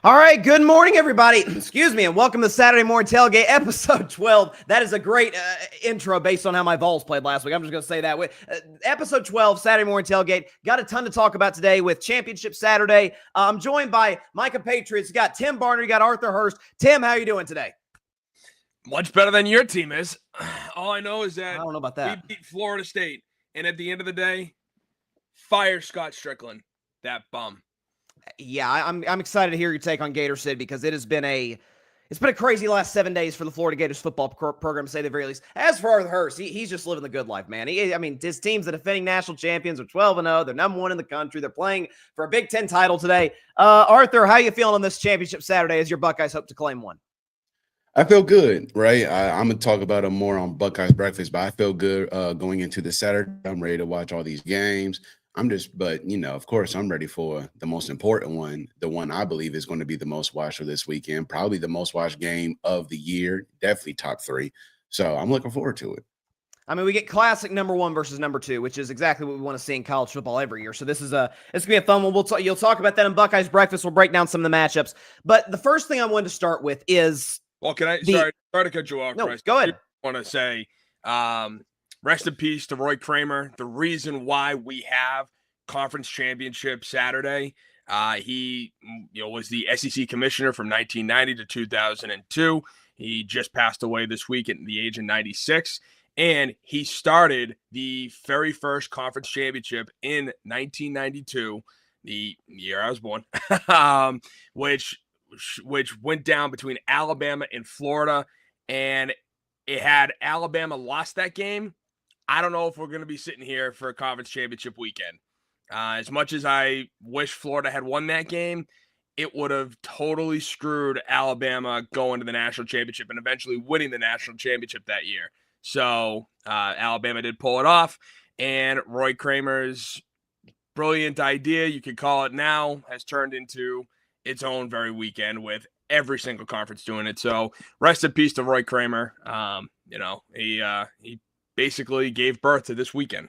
All right, good morning, everybody. Excuse me, and welcome to Saturday Morning Tailgate, episode 12. That is a great intro based on how my Vols played last week. I'm just going to say that. Episode 12, Saturday Morning Tailgate. Got a ton to talk about today with Championship Saturday. I'm joined by my compatriots. You got Tim Barner, you got Arthur Hurst. Tim, how are you doing today? Much better than your team is. All I know is that I don't know about that. We beat Florida State, and at the end of the day, fire Scott Strickland, that bum. Yeah, I'm excited to hear your take on Gator Sid because it's been a crazy last 7 days for the Florida Gators football program, to say the very least. As for Arthur Hurst, he's just living the good life, man. His team's the defending national champions. Are 12-0. They're number one in the country. They're playing for a Big Ten title today. Arthur, how you feeling on this championship Saturday as your Buckeyes hope to claim one? I feel good, right? I'm going to talk about it more on Buckeyes Breakfast, but I feel good going into the Saturday. I'm ready to watch all these games. Of course, I'm ready for the most important one, the one I believe is going to be the most watched for this weekend, probably the most watched game of the year, definitely top 3. So I'm looking forward to it. I mean, we get classic number 1 versus number 2, which is exactly what we want to see in college football every year. So it's going to be a fun one. You'll talk about that in Buckeyes Breakfast. We'll break down some of the matchups. But the first thing I wanted to start with is... Well, sorry to cut you off, No, Bryce. go ahead. I want to say rest in peace to Roy Kramer. The reason why we have conference championship Saturday, he was the SEC commissioner from 1990 to 2002. He just passed away this week at the age of 96, and he started the very first conference championship in 1992, the year I was born, which went down between Alabama and Florida, and it had Alabama lost that game. I don't know if we're going to be sitting here for a conference championship weekend. As much as I wish Florida had won that game, it would have totally screwed Alabama going to the national championship and eventually winning the national championship that year. So Alabama did pull it off, and Roy Kramer's brilliant idea, you could call it now, has turned into its own very weekend with every single conference doing it. So rest in peace to Roy Kramer. He basically gave birth to this weekend.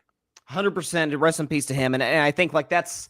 100%. Rest in peace to him. And I think that's.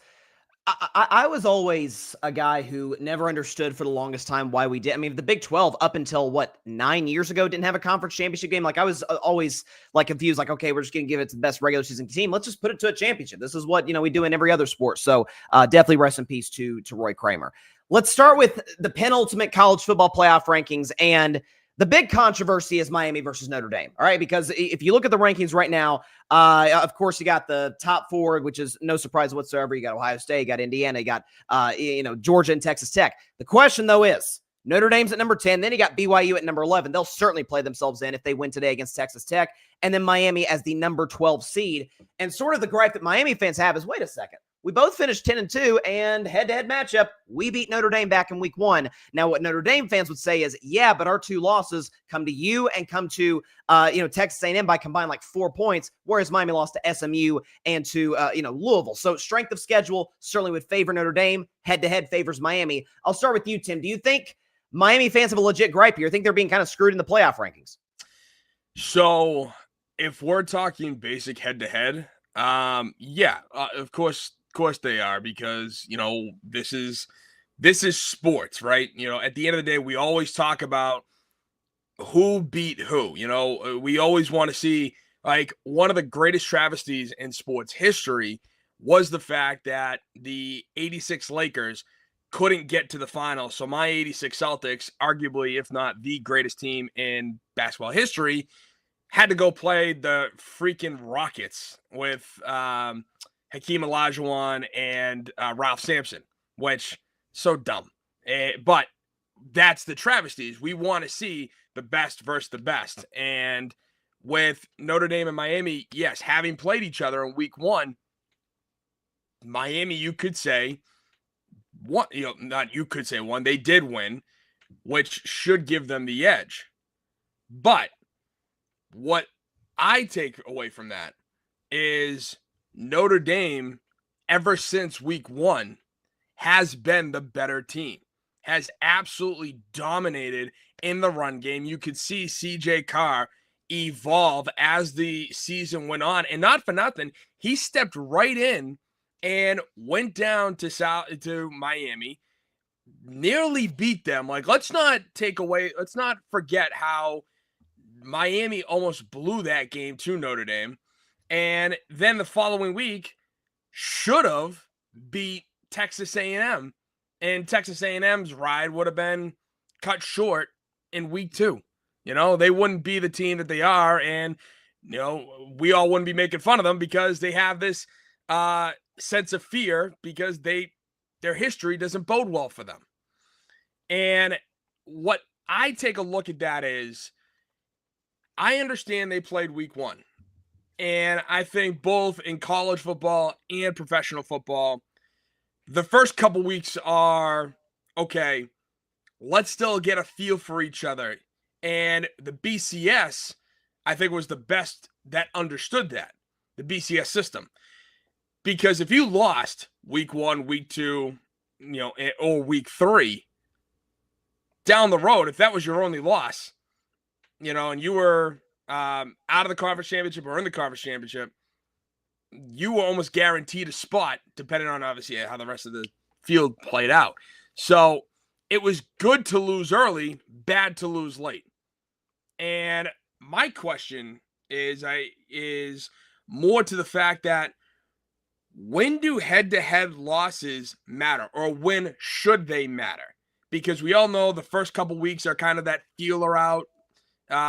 I was always a guy who never understood for the longest time why we did. I mean, the Big 12 up until 9 years ago didn't have a conference championship game. Like I was always confused. Like, okay, we're just going to give it to the best regular season team. Let's just put it to a championship. This is what we do in every other sport. So definitely rest in peace to Roy Kramer. Let's start with the penultimate college football playoff rankings, and the big controversy is Miami versus Notre Dame. All right, because if you look at the rankings right now, of course you got the top 4, which is no surprise whatsoever. You got Ohio State, you got Indiana, you got Georgia and Texas Tech. The question though is Notre Dame's at number 10, then you got BYU at number 11. They'll certainly play themselves in if they win today against Texas Tech, and then Miami as the number 12 seed. And sort of the gripe that Miami fans have is, wait a second. We both finished 10-2, and head-to-head matchup, we beat Notre Dame back in week 1. Now, what Notre Dame fans would say is, yeah, but our 2 losses come to you and come to, Texas A&M by combined 4 points, whereas Miami lost to SMU and to, Louisville. So strength of schedule certainly would favor Notre Dame. Head-to-head favors Miami. I'll start with you, Tim. Do you think Miami fans have a legit gripe here? I think they're being kind of screwed in the playoff rankings. So if we're talking basic head-to-head, of course they are, because this is sports, right? At the end of the day, we always talk about who beat who. We always want to see, one of the greatest travesties in sports history was the fact that the 86 Lakers couldn't get to the final. So my 86 Celtics, arguably if not the greatest team in basketball history, had to go play the freaking Rockets with Hakeem Olajuwon and Ralph Sampson, which so dumb. But that's the travesties. We want to see the best versus the best. And with Notre Dame and Miami, yes, having played each other in week 1, Miami, you could say, they did win, which should give them the edge. But what I take away from that is Notre Dame, ever since week 1, has been the better team, has absolutely dominated in the run game. You could see CJ Carr evolve as the season went on, and not for nothing, he stepped right in and went down to Miami, nearly beat them. Like, let's not forget how Miami almost blew that game to Notre Dame. And then the following week should have beat Texas A&M. And Texas A&M's ride would have been cut short in week 2. They wouldn't be the team that they are. And, we all wouldn't be making fun of them because they have this sense of fear because their history doesn't bode well for them. And what I take a look at that is, I understand they played week 1. And I think both in college football and professional football, the first couple weeks are, okay, let's still get a feel for each other. And the BCS, I think, was the best that understood that, the BCS system. Because if you lost week 1, week 2, or week 3, down the road, if that was your only loss, and you were out of the conference championship or in the conference championship, you were almost guaranteed a spot, depending on obviously how the rest of the field played out. So it was good to lose early, bad to lose late. And my question is more to the fact that, when do head-to-head losses matter, or when should they matter? Because we all know the first couple weeks are kind of that feeler out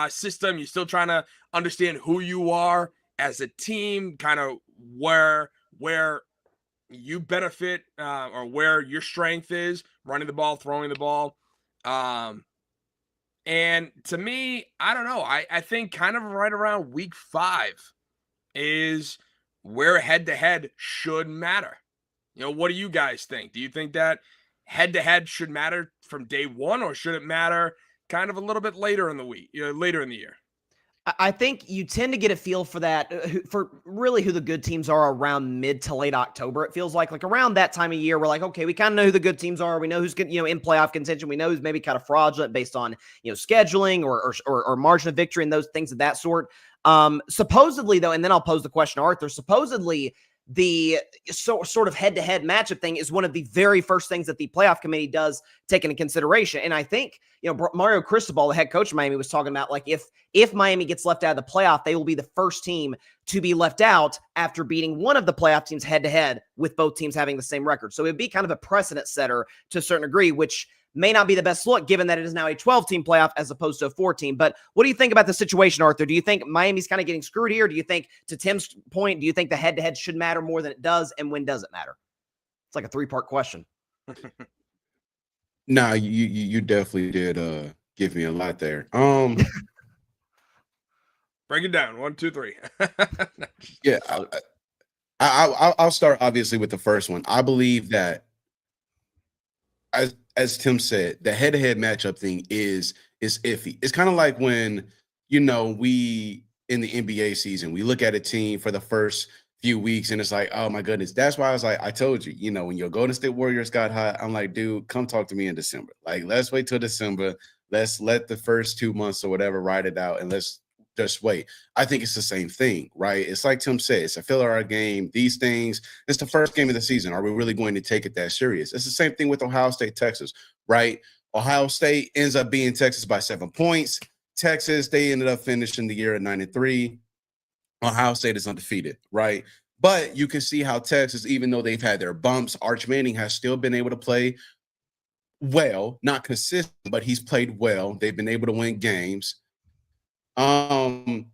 system. You're still trying to understand who you are as a team, kind of where you benefit or where your strength is, running the ball, throwing the ball. And to me, I don't know. I think kind of right around week 5 is where head-to-head should matter. What do you guys think? Do you think that head-to-head should matter from day 1, or should it matter kind of a little bit later in the week, later in the year? I think you tend to get a feel for that, for really who the good teams are around mid to late October. It feels like around that time of year, we're like, okay, we kind of know who the good teams are. We know who's good, in playoff contention. We know who's maybe kind of fraudulent based on, scheduling or margin of victory and those things of that sort. Supposedly, though, and then I'll pose the question to Arthur, supposedly the sort of head-to-head matchup thing is one of the very first things that the playoff committee does take into consideration. And I think, Mario Cristobal, the head coach of Miami, was talking about, like, if Miami gets left out of the playoff, they will be the first team to be left out after beating one of the playoff teams head-to-head, with both teams having the same record. So it'd be kind of a precedent setter to a certain degree, which may not be the best look, given that it is now a 12-team playoff as opposed to a 4-team. But what do you think about the situation, Arthur? Do you think Miami's kind of getting screwed here? Do you think, to Tim's point, do you think the head-to-head should matter more than it does? And when does it matter? It's like a 3-part question. Nah, you definitely did give me a lot there. Break it down. 1, 2, 3. Yeah, I'll start obviously with the first one. I believe that, as Tim said, the head-to-head matchup thing is iffy. It's kind of like when, we in the NBA season, we look at a team for the first few weeks and it's like, oh my goodness. That's why I was like, I told you, when your Golden State Warriors got hot, I'm like, dude, come talk to me in December. Like, let's wait till December. Let's let the first 2 months or whatever ride it out, and let's just wait. I think it's the same thing, right? It's like Tim said, it's a filler game. These things, it's the first game of the season. Are we really going to take it that serious? It's the same thing with Ohio State, Texas, right? Ohio State ends up beating Texas by 7 points. Texas, they ended up finishing the year at 9-3. Ohio State is undefeated, right? But you can see how Texas, even though they've had their bumps, Arch Manning has still been able to play well, not consistent, but he's played well. They've been able to win games. I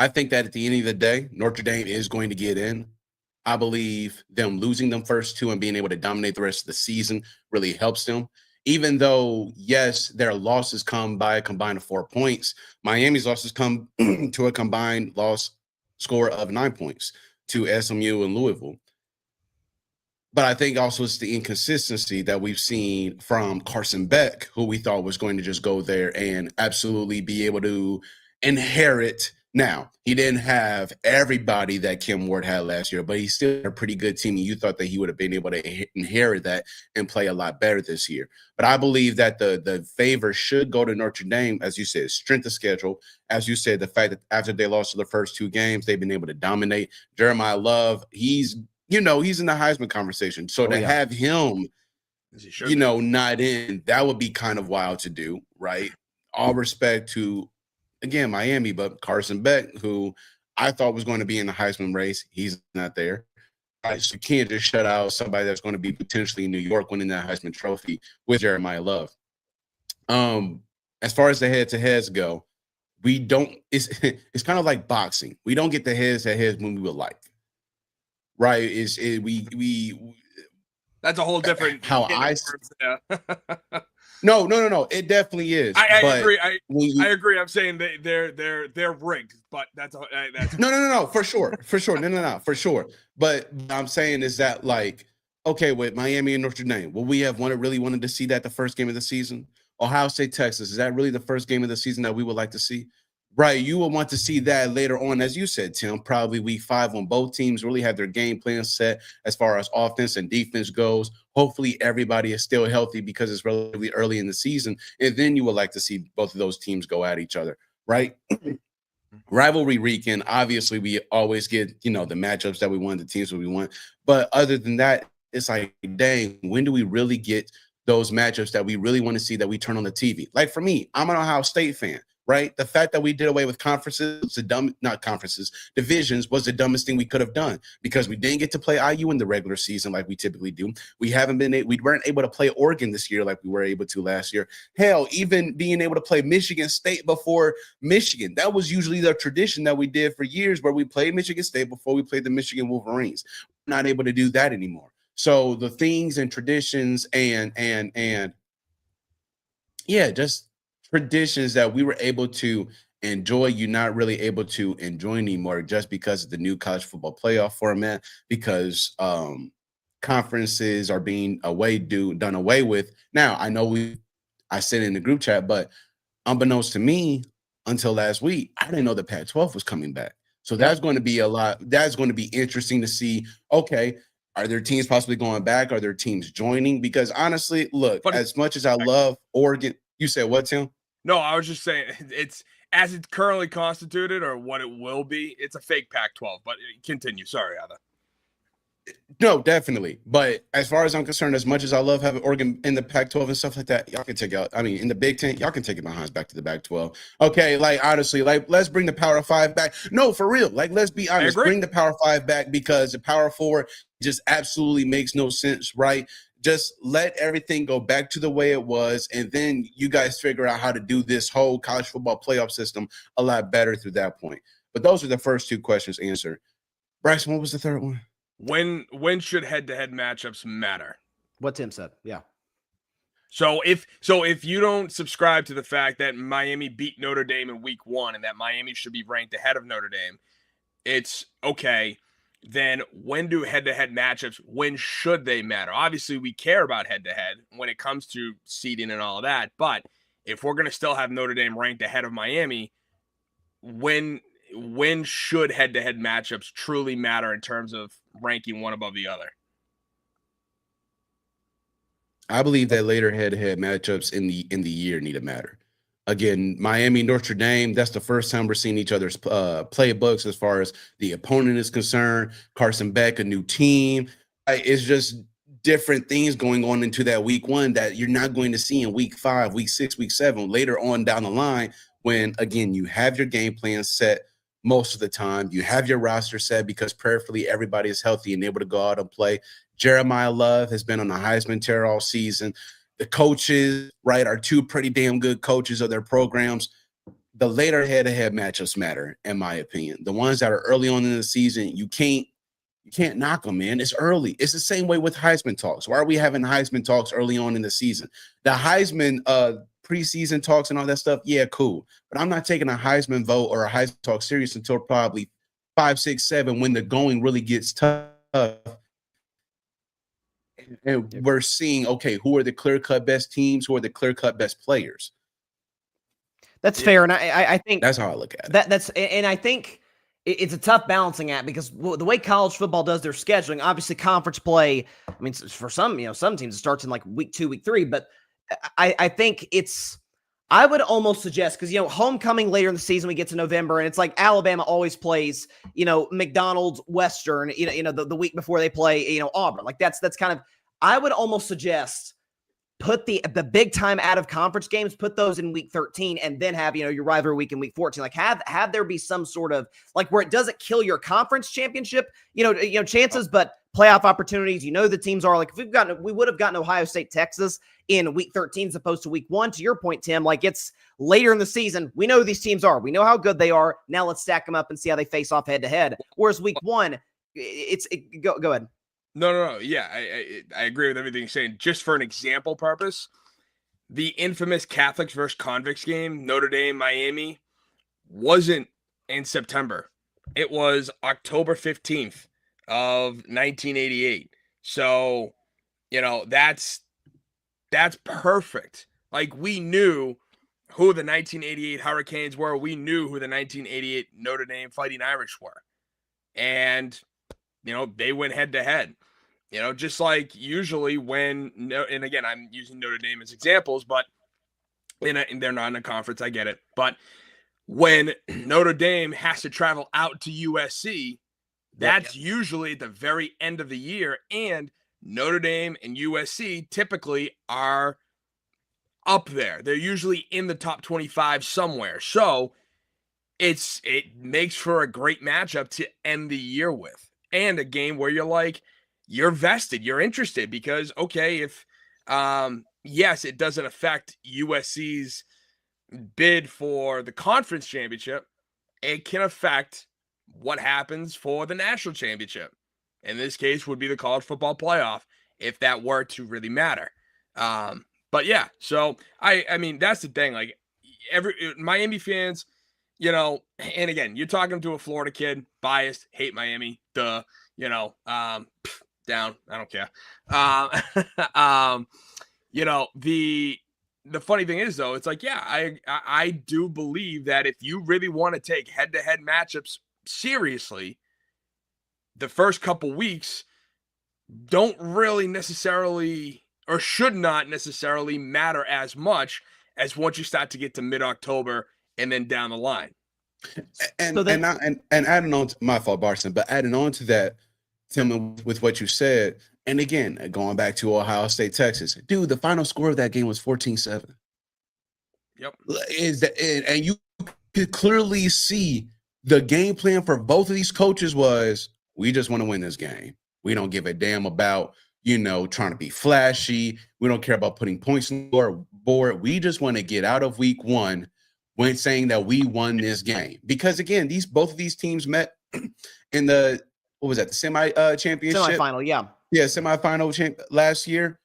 think that at the end of the day, Notre Dame is going to get in. I believe them losing them first 2 and being able to dominate the rest of the season really helps them. Even though, yes, their losses come by a combined of 4 points, Miami's losses come to a combined loss score of 9 points to SMU and Louisville. But I think also it's the inconsistency that we've seen from Carson Beck, who we thought was going to just go there and absolutely be able to inherit. Now, he didn't have everybody that Kim Ward had last year, but he's still a pretty good team. And you thought that he would have been able to inherit that and play a lot better this year. But I believe that the favor should go to Notre Dame, as you said, strength of schedule. As you said, the fact that after they lost to the first 2 games, they've been able to dominate. Jeremiah Love, he's in the Heisman conversation. So have him not in, that would be kind of wild to do, right? All respect to, again, Miami, but Carson Beck, who I thought was going to be in the Heisman race, he's not there. So you can't just shut out somebody that's going to be potentially in New York winning that Heisman Trophy with Jeremiah Love. As far as the head-to-heads go, we don't. It's kind of like boxing. We don't get the heads-to-heads when we would like, right? That's a whole different. How I. No. It definitely is. I agree. I agree. I'm saying they're rigged, but that's no. For sure. No. For sure. But I'm saying is that, like, okay, with Miami and Notre Dame, will we have really wanted to see that the first game of the season? Ohio State, Texas, is that really the first game of the season that we would like to see? Right, you will want to see that later on, as you said, Tim, probably week 5 when both teams really have their game plan set as far as offense and defense goes. Hopefully everybody is still healthy because it's relatively early in the season, and then you would like to see both of those teams go at each other, right? Rivalry weekend, obviously we always get, the matchups that we want, the teams that we want. But other than that, it's like, dang, when do we really get those matchups that we really want to see that we turn on the TV? Like for me, I'm an Ohio State fan. Right? The fact that we did away with divisions was the dumbest thing we could have done because we didn't get to play IU in the regular season like we typically do. We weren't able to play Oregon this year like we were able to last year. Hell, even being able to play Michigan State before Michigan. That was usually the tradition that we did for years where we played Michigan State before we played the Michigan Wolverines. We're not able to do that anymore. So the things and traditions and just traditions that we were able to enjoy, you're not really able to enjoy anymore just because of the new college football playoff format, because conferences are being done away with. Now, I know I said in the group chat, but unbeknownst to me, until last week, I didn't know the Pac-12 was coming back. So that's going to be that's going to be interesting to see, okay, are there teams possibly going back? Are there teams joining? Because honestly, look, as much as I love Oregon, you said what, Tim? No, I was just saying it's as it's currently constituted or what it will be. It's a fake Pac-12, but continue. Sorry, Ada. No, definitely. But as far as I'm concerned, as much as I love having Oregon in the Pac-12 and stuff like that, y'all can take out. I mean, in the Big Ten, y'all can take it behind back to the Pac-12. Okay, like honestly, like let's bring the Power 5 back. No, for real. Like let's be honest. Bring the Power 5 back because the Power 4 just absolutely makes no sense, right? Just let everything go back to the way it was, and then you guys figure out how to do this whole college football playoff system a lot better through that point. But those are the first 2 questions answered. Bryson, what was the third one? When should head-to-head matchups matter? What Tim said, yeah. So if you don't subscribe to the fact that Miami beat Notre Dame in week 1 and that Miami should be ranked ahead of Notre Dame, it's okay. Then when do head-to-head matchups, when should they matter? Obviously, we care about head-to-head when it comes to seeding and all of that. But if we're going to still have Notre Dame ranked ahead of Miami, when should head-to-head matchups truly matter in terms of ranking one above the other? I believe that later head-to-head matchups in the year need to matter. Again, Miami, Notre Dame, that's the first time we're seeing each other's playbooks as far as the opponent is concerned. Carson Beck, a new team. It's just different things going on into that week 1 that you're not going to see in week 5, week 6, week 7, later on down the line when, again, you have your game plan set most of the time. You have your roster set because prayerfully everybody is healthy and able to go out and play. Jeremiah Love has been on a Heisman tear all season. The coaches, right, are 2 pretty damn good coaches of their programs. The later head-to-head matchups matter, in my opinion. The ones that are early on in the season, you can't knock them, man. It's early. It's the same way with Heisman talks. Why are we having Heisman talks early on in the season? The Heisman preseason talks and all that stuff, yeah, cool. But I'm not taking a Heisman vote or a Heisman talk serious until probably 5, 6, 7 when the going really gets tough. And we're seeing, okay, who are the clear-cut best teams? Who are the clear-cut best players? That's fair, and I think that's how I look at it. And I think it's a tough balancing act because the way college football does their scheduling, obviously conference play. I mean, for some teams it starts in like week 2, week 3, but I think I would almost suggest because homecoming later in the season we get to November and it's like Alabama always plays McDonald's Western the week before they play Auburn. Like that's kind of, I would almost suggest put the big time out of conference games, put those in week 13, and then have, your rivalry week in week 14. Like have there be some sort of like where it doesn't kill your conference championship, chances, but playoff opportunities. The teams are like, if we would have gotten Ohio State, Texas in week 13 as opposed to week 1. To your point, Tim, like it's later in the season. We know who these teams are. We know how good they are. Now let's stack them up and see how they face off head to head. Whereas week 1, go ahead. No. Yeah, I agree with everything you're saying. Just for an example purpose, the infamous Catholics versus Convicts game, Notre Dame, Miami, wasn't in September. It was October 15th of 1988. So, that's perfect. Like, we knew who the 1988 Hurricanes were. We knew who the 1988 Notre Dame Fighting Irish were. And, they went head to head. Just like usually when, and again, I'm using Notre Dame as examples, but and they're not in a conference, I get it. But when Notre Dame has to travel out to USC, that's usually at the very end of the year. And Notre Dame and USC typically are up there. They're usually in the top 25 somewhere. So it makes for a great matchup to end the year with. And a game where you're vested, you're interested because, okay, if, yes, it doesn't affect USC's bid for the conference championship, it can affect what happens for the national championship. In this case would be the college football playoff, if that were to really matter. But yeah, so I mean, that's the thing. Like Miami fans, and again, you're talking to a Florida kid, biased, hate Miami, down, I don't care. The funny thing is though, it's like, yeah, I do believe that if you really want to take head-to-head matchups seriously, the first couple weeks don't really necessarily or should not necessarily matter as much as once you start to get to mid-October and then down the line. And adding on to my fault, Bryson, but adding on to that, Tim, with what you said, and again, going back to Ohio State, Texas, dude, the final score of that game was 14-7. Yep. And you could clearly see the game plan for both of these coaches was, we just want to win this game. We don't give a damn about, trying to be flashy. We don't care about putting points on the board. We just want to get out of week 1 when saying that we won this game. Because again, both of these teams met in the, what was that, the semi-championship? Semi-final, yeah. Yeah, semi-final last year.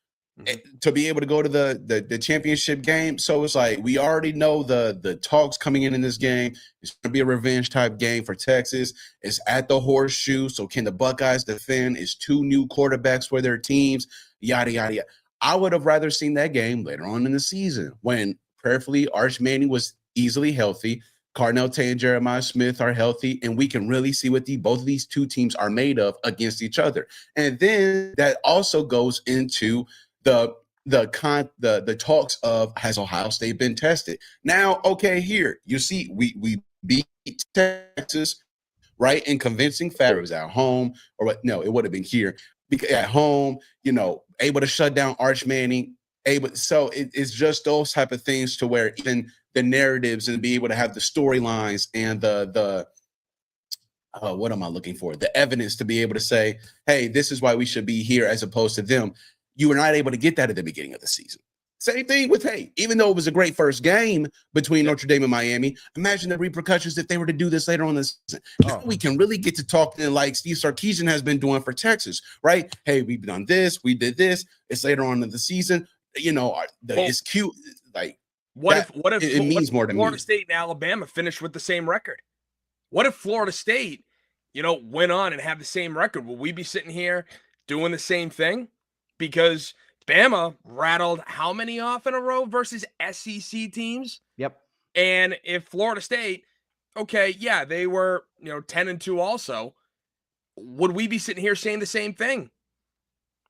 To be able to go to the championship game. So it's like, we already know the talks coming in this game. It's going to be a revenge type game for Texas. It's at the Horseshoe. So can the Buckeyes defend? It's 2 new quarterbacks for their teams, yada, yada, yada. I would have rather seen that game later on in the season when prayerfully Arch Manning was easily healthy. Carnell Tay and Jeremiah Smith are healthy, and we can really see what both of these two teams are made of against each other. And then that also goes into the talks of, has Ohio State been tested? Now, okay, here you see we beat Texas, right, in convincing fashion. It was at home, or what? No, it would have been here because at home, able to shut down Arch Manning. So it's just those type of things to where even the narratives and be able to have the storylines and the what am I looking for? The evidence to be able to say, hey, this is why we should be here as opposed to them. You were not able to get that at the beginning of the season. Same thing with, hey, even though it was a great first game between Notre Dame and Miami, imagine the repercussions if they were to do this later on this season. Now we can really get to talking like Steve Sarkisian has been doing for Texas, right? Hey, we've done this, we did this. It's later on in the season. It's cute. Like, what if it means more to me. Florida State and Alabama finished with the same record? What if Florida State, went on and had the same record? Will we be sitting here doing the same thing? Because Bama rattled how many off in a row versus SEC teams? Yep. And if Florida State, okay, yeah, they were, 10-2 also, would we be sitting here saying the same thing?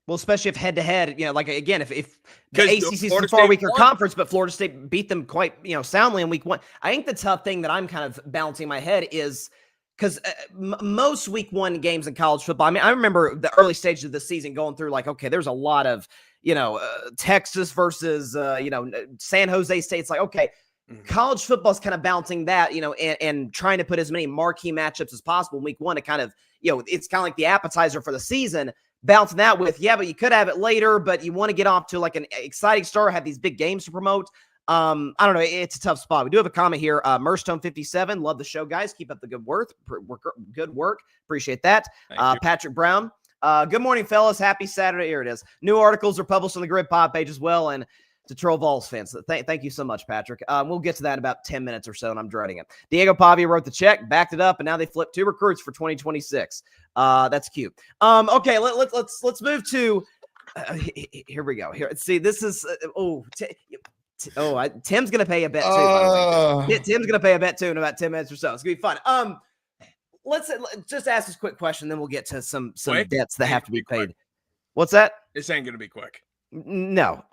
Well, especially if head-to-head, like, again, if the ACC is a far weaker conference, but Florida State beat them quite, soundly in week 1. I think the tough thing that I'm kind of balancing in my head is because most week 1 games in college football, I mean, I remember the early stages of the season going through like, okay, there's a lot of, Texas versus, San Jose State. It's like, okay, college football is kind of balancing that, and trying to put as many marquee matchups as possible in week 1 to kind of, it's kind of like the appetizer for the season, balancing that with, but you could have it later, but you want to get off to like an exciting start, have these big games to promote. I don't know. It's a tough spot. We do have a comment here. Murstone57, love the show, guys. Keep up the good work. Good work. Appreciate that. Patrick Brown. Good morning, fellas. Happy Saturday. Here it is. New articles are published on the Grid Pod page as well, and to Troll Vols fans. So thank you so much, Patrick. We'll get to that in about 10 minutes or so, and I'm dreading it. Diego Pavia wrote the check, backed it up, and now they flipped 2 recruits for 2026. That's cute. Okay, let's move to. Here we go. Here, see, this is Tim's gonna pay a bet too. By the way. Tim's gonna pay a bet too in about 10 minutes or so. It's gonna be fun. Let's just ask this quick question, then we'll get to some bets that have to be paid. What's that? This ain't gonna be quick. No.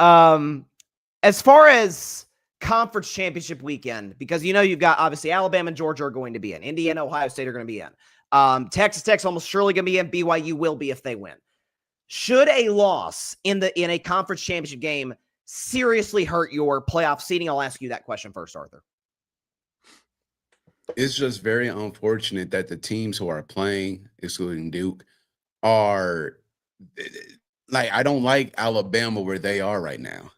As far as conference championship weekend, because you've got obviously Alabama and Georgia are going to be in. Indiana, Ohio State are going to be in. Texas Tech's almost surely going to be in. BYU will be if they win. Should a loss in a conference championship game seriously hurt your playoff seeding? I'll ask you that question first, Arthur. It's just very unfortunate that the teams who are playing, excluding Duke, are like, I don't like Alabama where they are right now.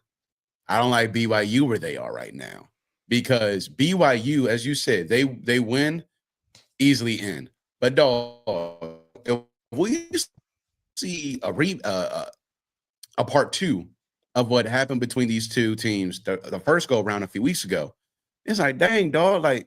I don't like BYU where they are right now, because BYU, as you said, they win easily in. But dog, if we see a part 2 of what happened between these two teams, the first go around a few weeks ago, it's like, dang, dog, like,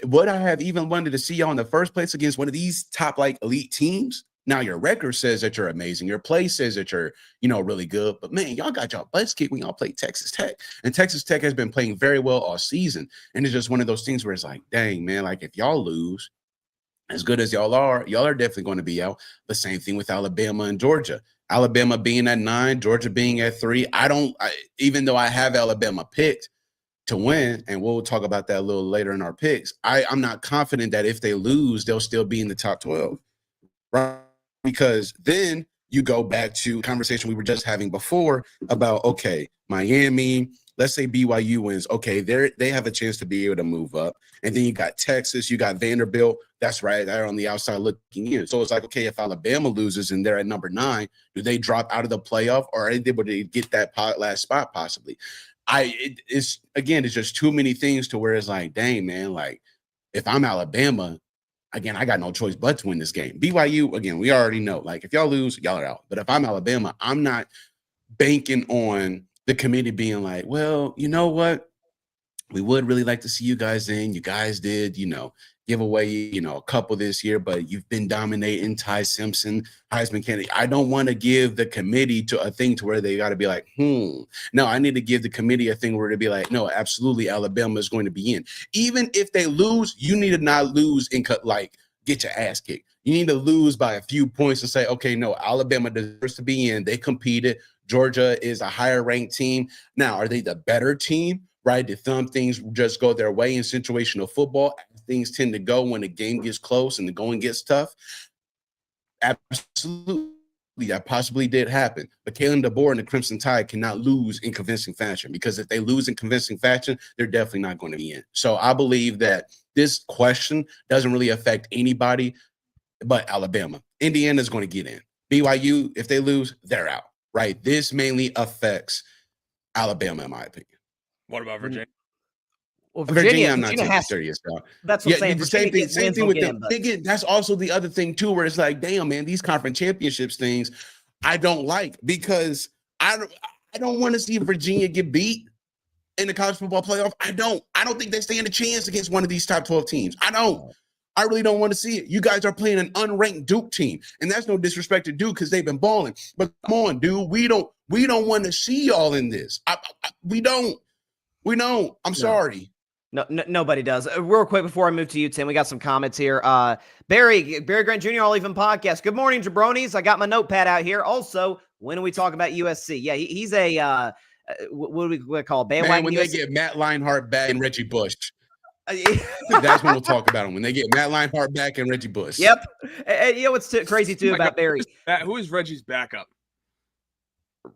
would I have even wanted to see y'all in the first place against one of these top like elite teams? Now your record says that you're amazing. Your play says that you're, really good. But man, y'all got y'all butts kicked when y'all played Texas Tech. And Texas Tech has been playing very well all season. And it's just one of those things where it's like, dang, man, like if y'all lose, as good as y'all are definitely going to be out. The same thing with Alabama and Georgia. Alabama being at 9, Georgia being at 3. Even though I have Alabama picked to win, and we'll talk about that a little later in our picks, I'm not confident that if they lose, they'll still be in the top 12. Right? Because then you go back to conversation we were just having before about, okay, Miami, let's say BYU wins. Okay, they have a chance to be able to move up. And then you got Texas, you got Vanderbilt. That's right. They're on the outside looking in. So it's like, okay, if Alabama loses and they're at number 9, do they drop out of the playoff, or are they able to get that last spot possibly? It's just too many things to where it's like, dang, man, like if I'm Alabama, again, I got no choice but to win this game. BYU, again, we already know, like if y'all lose, y'all are out. But if I'm Alabama, I'm not banking on the committee being like, well, you know what? We would really like to see you guys in. You guys did, give away, a couple this year, but you've been dominating. Ty Simpson, Heisman candidate. I don't want to give the committee to a thing to where they got to be like, No, I need to give the committee a thing where to be like, no, absolutely, Alabama is going to be in. Even if they lose, you need to not lose and get your ass kicked. You need to lose by a few points and say, okay, no, Alabama deserves to be in. They competed. Georgia is a higher ranked team. Now, are they the better team? Right? Did some things just go their way in situational football? Things tend to go when the game gets close and the going gets tough. Absolutely. That possibly did happen. But Kalen DeBoer and the Crimson Tide cannot lose in convincing fashion, because if they lose in convincing fashion, they're definitely not going to be in. So I believe that this question doesn't really affect anybody but Alabama. Indiana is going to get in. BYU, if they lose, they're out. Right? This mainly affects Alabama, in my opinion. What about Virginia? Well, Virginia, I'm not taking serious. That's what I'm saying. The same thing with them. Again, that's also the other thing too, where it's like, damn, man, these conference championships things, I don't like, because I don't want to see Virginia get beat in the college football playoff. I don't think they stand a chance against one of these top 12 teams. I really don't want to see it. You guys are playing an unranked Duke team, and that's no disrespect to Duke because they've been balling. But come on, dude, we don't want to see y'all in this. We don't. I'm sorry. No, nobody does. Real quick before I move to you, Tim, we got some comments here. Barry Grant Jr., All Even Podcast. Good morning, jabronis. I got my notepad out here. Also, when are we talking about USC? Yeah, he's a what do we call bandwagon? Man, when they get Matt Leinart back and Reggie Bush. That's when we'll talk about them, when they get Matt Leinart back and Reggie Bush. Yep. And you know what's crazy too about Barry? Who is Reggie's backup?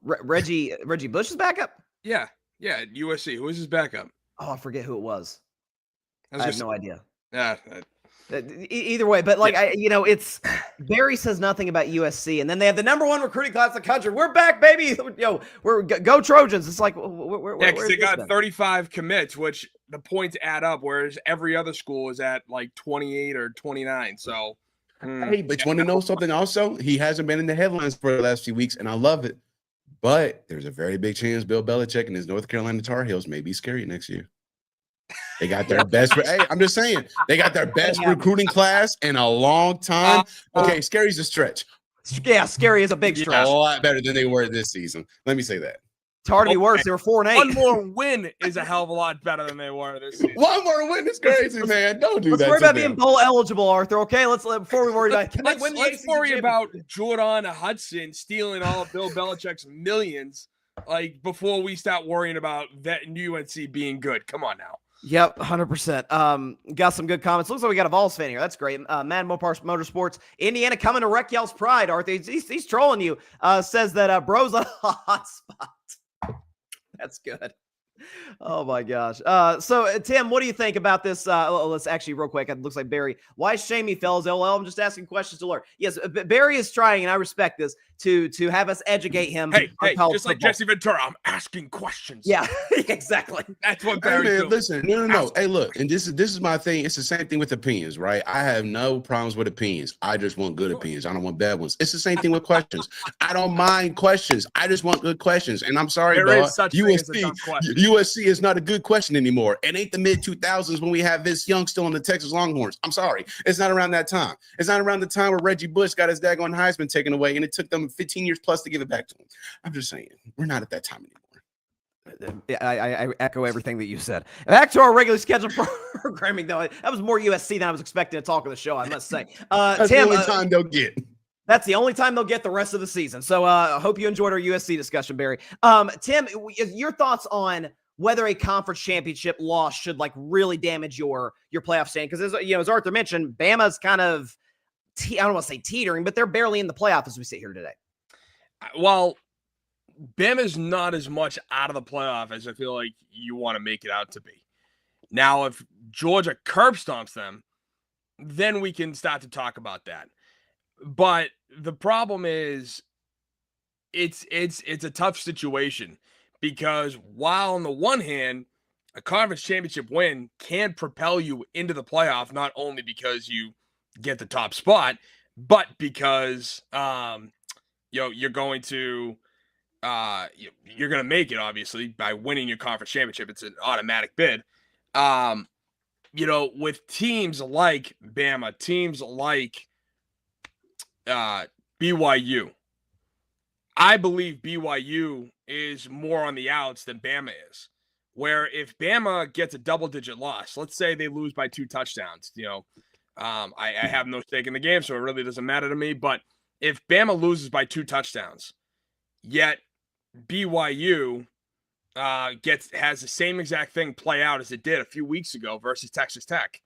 Reggie Bush's backup? Yeah, at USC. Who is his backup? Oh, I forget who it was. I have no idea. Yeah. Either way, but like it's Barry says nothing about USC, and then they have the #1 recruiting class in the country. We're back, baby. We're go Trojans. It's like because they got 35 commits, which the points add up, whereas every other school is at like 28 or 29. So, hey, but you want to know something? Also, he hasn't been in the headlines for the last few weeks, and I love it. But there's a very big chance Bill Belichick and his North Carolina Tar Heels may be scary next year. They got their best. Hey, I'm just saying, they got their best recruiting class in a long time. Okay, scary's a stretch. Yeah, scary is a big stretch. A lot better than they were this season. Let me say that. It's hard to be worse. They were 4-8. One more win is a hell of a lot better than they were this season. One more win is crazy, man. Don't do that. Let's worry about being bowl eligible, Arthur. Okay, before we worry about. Let's worry about Jordan Hudson stealing all of Bill Belichick's millions. Like before we start worrying about that UNC being good. Come on now. Yep, 100%. Got some good comments. Looks like we got a Vols fan here. That's great. Mad Mopar Motorsports. Indiana coming to wreck y'all's pride, Arthur. He's trolling you. Says that bro's on a hot spot. That's good. Oh, my gosh. So, Tim, what do you think about this? Let's actually, real quick, it looks like Barry. Why shame me, fellas? LOL, I'm just asking questions to learn. Yes, Barry is trying, and I respect this, to have us educate him. Hey, just like Jesse Ventura, I'm asking questions. Yeah, exactly. That's what Barry does. Listen, no. Hey, look, and this is my thing. It's the same thing with opinions, right? I have no problems with opinions. I just want good opinions. I don't want bad ones. It's the same thing with questions. I don't mind questions. I just want good questions. And I'm sorry, dog. USC is not a good question anymore. It ain't the mid-2000s when we have Vince Young still on the Texas Longhorns. I'm sorry. It's not around that time. It's not around the time where Reggie Bush got his daggone Heisman taken away, and it took them 15 years plus to give it back to him. I'm just saying, we're not at that time anymore. I echo everything that you said. Back to our regularly scheduled programming, though. That was more USC than I was expecting to talk on the show, I must say. That's Tim, the only time they'll get. That's the only time they'll get the rest of the season. So I hope you enjoyed our USC discussion, Barry. Tim, your thoughts on whether a conference championship loss should really damage your playoff stand? Because as Arthur mentioned, Bama's kind of I don't want to say teetering, but they're barely in the playoff as we sit here today. Well, Bama's not as much out of the playoff as I feel like you want to make it out to be. Now, if Georgia curb stomps them, then we can start to talk about that. But the problem is it's a tough situation because while on the one hand, a conference championship win can propel you into the playoff, not only because you get the top spot, but because you're going to make it, obviously, by winning your conference championship. It's an automatic bid. With teams like Bama, teams like BYU, I believe BYU is more on the outs than Bama is. Where if Bama gets a double-digit loss, let's say they lose by 2 touchdowns, I have no stake in the game, so it really doesn't matter to me. But if Bama loses by 2 touchdowns, yet BYU has the same exact thing play out as it did a few weeks ago versus Texas Tech,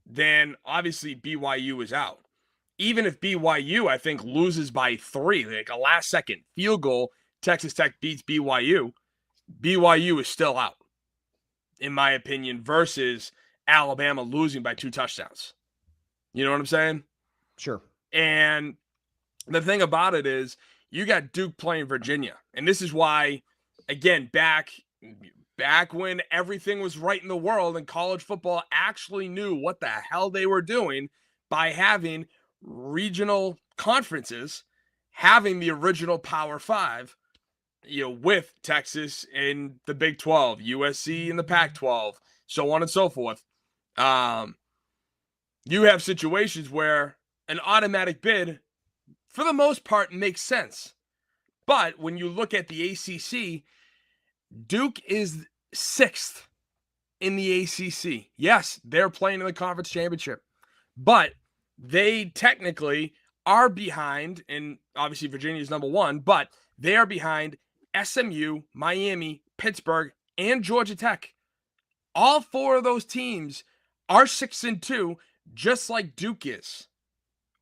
then obviously BYU is out. Even if BYU, I think, loses by 3, like a last-second field goal, Texas Tech beats BYU, BYU is still out, in my opinion, versus Alabama losing by 2 touchdowns. You know what I'm saying? Sure. And the thing about it is you got Duke playing Virginia. And this is why, again, back when everything was right in the world and college football actually knew what the hell they were doing by having regional conferences, having the original Power 5, with Texas in the Big 12, USC in the Pac-12, so on and so forth. You have situations where an automatic bid, for the most part, makes sense. But when you look at the ACC, Duke is 6th in the ACC. Yes, they're playing in the conference championship, but they technically are behind, and obviously Virginia is number 1, but they are behind SMU, Miami, Pittsburgh, and Georgia Tech. All 4 of those teams are 6-2, just like Duke is,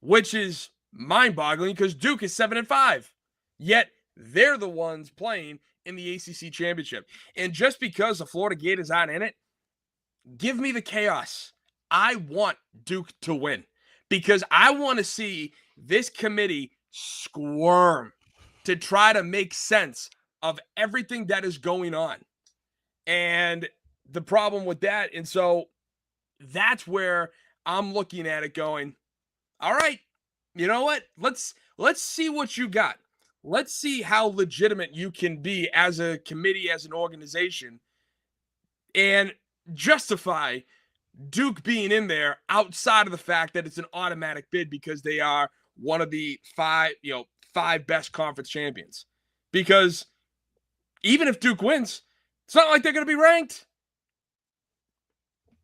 which is mind-boggling because Duke is 7-5. Yet they're the ones playing in the ACC championship. And just because the Florida Gators aren't in it, give me the chaos. I want Duke to win because I want to see this committee squirm to try to make sense of everything that is going on. And the problem with that, and so that's where I'm looking at it going, all right, you know what? Let's see what you got. Let's see how legitimate you can be as a committee, as an organization, and justify Duke being in there outside of the fact that it's an automatic bid because they are one of the 5 best conference champions. Because even if Duke wins, it's not like they're going to be ranked.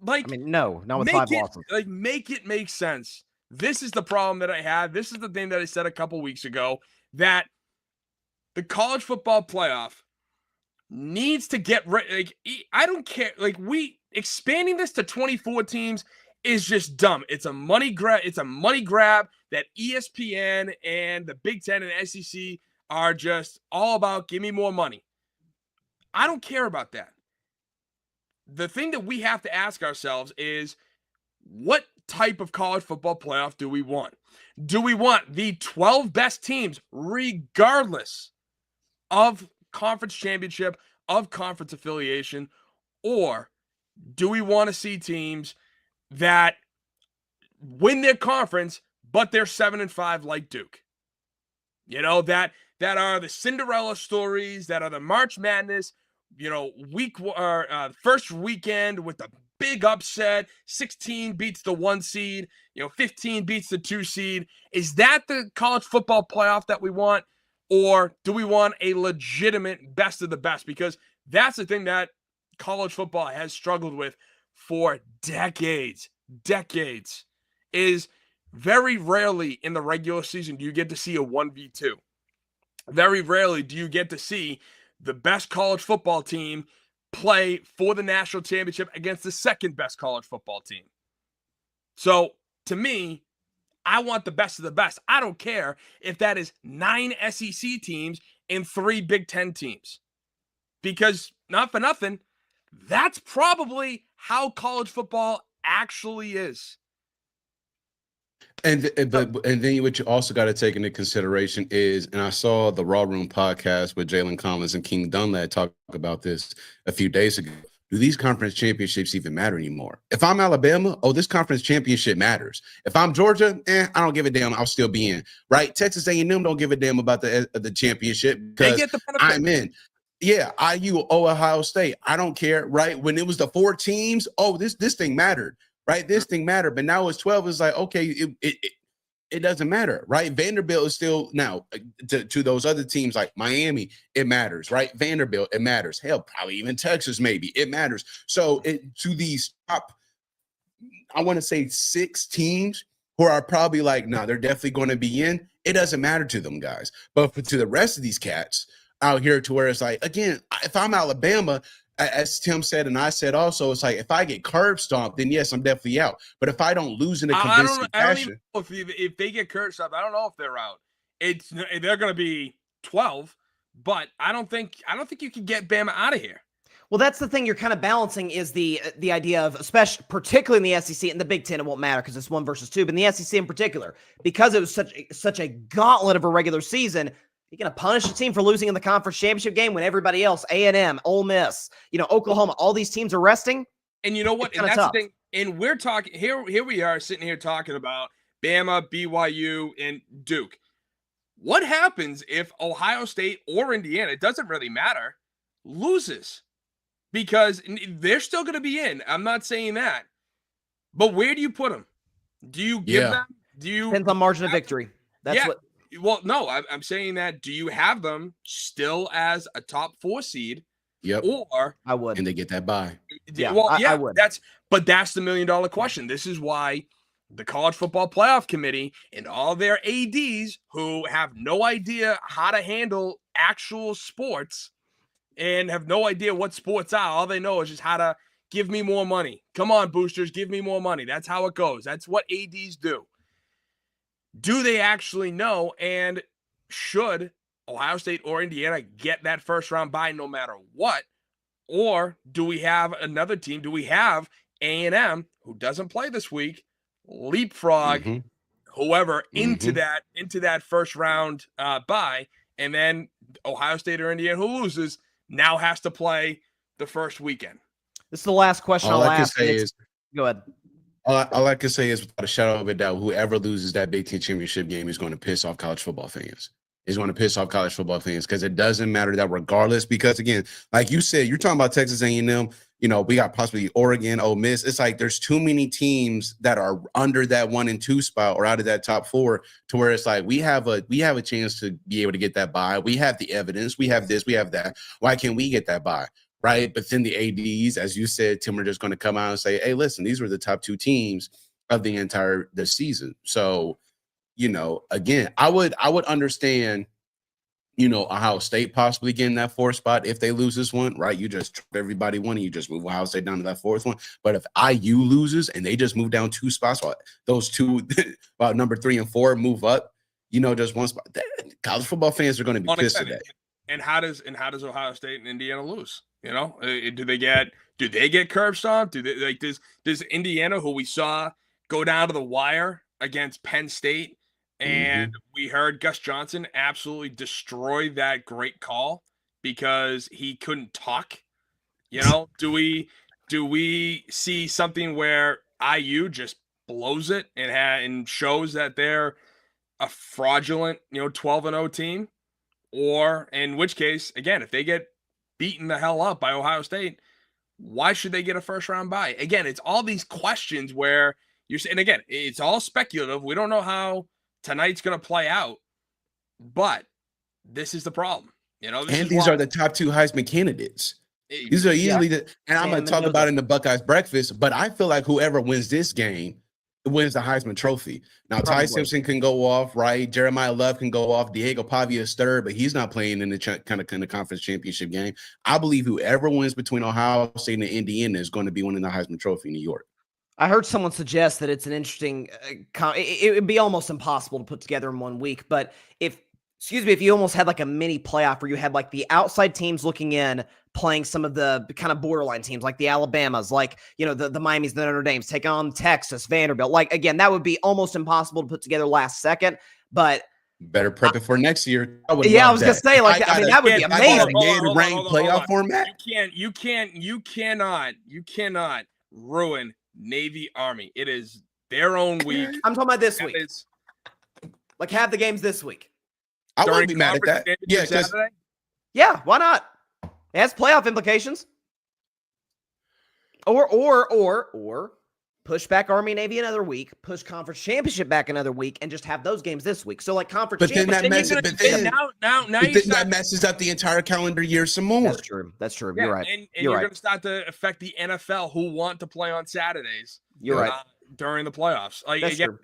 Like, I mean, no, not with 5 losses. Like, make it make sense. This is the problem that I have. This is the thing that I said a couple weeks ago, that the college football playoff needs to get like, I don't care. Like, expanding this to 24 teams is just dumb. It's a money grab. It's a money grab that ESPN and the Big Ten and the SEC are just all about. Give me more money. I don't care about that. The thing that we have to ask ourselves is, what type of college football playoff do we want? Do we want the 12 best teams, regardless of conference championship, of conference affiliation, or do we want to see teams that win their conference, but they're 7-5 like Duke? You know, that are the Cinderella stories, that are the March Madness, first weekend with the big upset, 16 beats the 1 seed, 15 beats the 2 seed. Is that the college football playoff that we want? Or do we want a legitimate best of the best? Because that's the thing that college football has struggled with for decades, is very rarely in the regular season do you get to see a 1v2. Very rarely do you get to see the best college football team play for the national championship against the second best college football team. So, to me, I want the best of the best. I don't care if that is 9 SEC teams and 3 Big Ten teams. Because, not for nothing, that's probably how college football actually is. And then what you also got to take into consideration is, and I saw the Raw Room podcast with Jalen Collins and King Dunlap talk about this a few days ago. Do these conference championships even matter anymore? If I'm Alabama, this conference championship matters. If I'm Georgia, I don't give a damn. I'll still be in, right? Texas A&M don't give a damn about the championship because I'm in. Yeah, IU, Ohio State, I don't care, right? When it was the 4 teams, this thing mattered. Right, this thing mattered, but now it's 12. It's like, okay, it doesn't matter, right? Vanderbilt is still now to those other teams like Miami, it matters, right? Vanderbilt, it matters. Hell, probably even Texas, maybe it matters. So to these top, I want to say 6 teams who are probably like, no, they're definitely going to be in. It doesn't matter to them guys, but to the rest of these cats out here, to where it's like, again, if I'm Alabama. As Tim said, and I said also, it's like, if I get curb stomped, then yes, I'm definitely out. But if I don't lose in a convincing fashion, I don't even know if they get curb stomped, I don't know if they're out. They're going to be 12, but I don't think you can get Bama out of here. Well, that's the thing you're kind of balancing, is the idea of, especially particularly in the SEC and the Big Ten, it won't matter because it's 1 versus 2, but in the SEC in particular, because it was such a gauntlet of a regular season. You're going to punish a team for losing in the conference championship game when everybody else, A&M, Ole Miss, Oklahoma, all these teams are resting. And you know what? And that's tough. The thing. And we're talking here we are sitting here talking about Bama, BYU, and Duke. What happens if Ohio State or Indiana, it doesn't really matter, loses? Because they're still going to be in. I'm not saying that. But where do you put them? Do you give them? Depends on margin of victory. That's what. Well, no, I'm saying that. Do you have them still as a top 4 seed? Yep. Or I would, and they get that bye. Yeah, I would. That's the $1 million question. This is why the College Football Playoff Committee and all their ADs, who have no idea how to handle actual sports and have no idea what sports are, all they know is just how to give me more money. Come on, boosters, give me more money. That's how it goes. That's what ADs do. Do they actually know? And should Ohio State or Indiana get that first round bye no matter what? Or do we have another team? Do we have A&M, who doesn't play this week, leapfrog whoever into that first round bye, and then Ohio State or Indiana, who loses, now has to play the first weekend? This is the last question I'll ask. Go ahead. All I can say is, without a shadow of a doubt, whoever loses that Big Ten championship game is going to piss off college football fans. Is going to piss off college football fans, because it doesn't matter that regardless. Because again, like you said, you're talking about Texas A&M. You know, we got possibly Oregon, Ole Miss. It's like there's too many teams that are under that 1 and 2 spot or out of that top 4 to where it's like we have a chance to be able to get that bye. We have the evidence. We have this. We have that. Why can't we get that bye? Right. But then the ADs, as you said, Tim, are just going to come out and say, hey, listen, these were the top 2 teams of the season. So, you know, again, I would understand, you know, Ohio State possibly getting that 4th spot if they lose this one, right? You just trip everybody one and you just move Ohio State down to that 4th one. But if IU loses and they just move down 2 spots, those 2, about number 3 and 4, move up, you know, just 1 spot, college football fans are going to be pissed at that. And how does Ohio State and Indiana lose? You know, do they get curb stomped? Do they, like, does Indiana, who we saw go down to the wire against Penn State, and we heard Gus Johnson absolutely destroy that great call because he couldn't talk? You know, do we see something where IU just blows it and shows that they're a fraudulent, 12-0 team? Or in which case, again, if they get beaten the hell up by Ohio State, why should they get a first round bye? Again, it's all these questions where you're saying, again, it's all speculative. We don't know how tonight's going to play out, but this is the problem. And these are the top 2 Heisman candidates. These are easily and I'm going to talk about it in the Buckeyes Breakfast, but I feel like whoever wins this game wins the Heisman Trophy. Now, Ty Simpson can go off, right? Jeremiah Love can go off. Diego Pavia is 3rd, but he's not playing in the kind of conference championship game. I believe whoever wins between Ohio State and Indiana is going to be winning the Heisman Trophy in New York. I heard someone suggest that it's an interesting it would be almost impossible to put together in 1 week, but if you almost had like a mini playoff where you had like the outside teams looking in playing some of the kind of borderline teams like the Alabamas, like, the Miamis, the Notre Dames, taking on Texas, Vanderbilt. Like, again, that would be almost impossible to put together last second, but better prep it for next year. I was going to say, like, that would be amazing. Mid-rank playoff format. You cannot ruin Navy Army. It is their own week. I'm talking about this week. Like, have the games this week. I wouldn't be mad at that. Yeah, why not? It has playoff implications. Or push back Army Navy another week, push conference championship back another week, and just have those games this week. So like conference championship. That messes up the entire calendar year some more. That's true. Yeah, you're right. And you're going to start to affect the NFL, who want to play on Saturdays. You're right. During the playoffs. Like, again,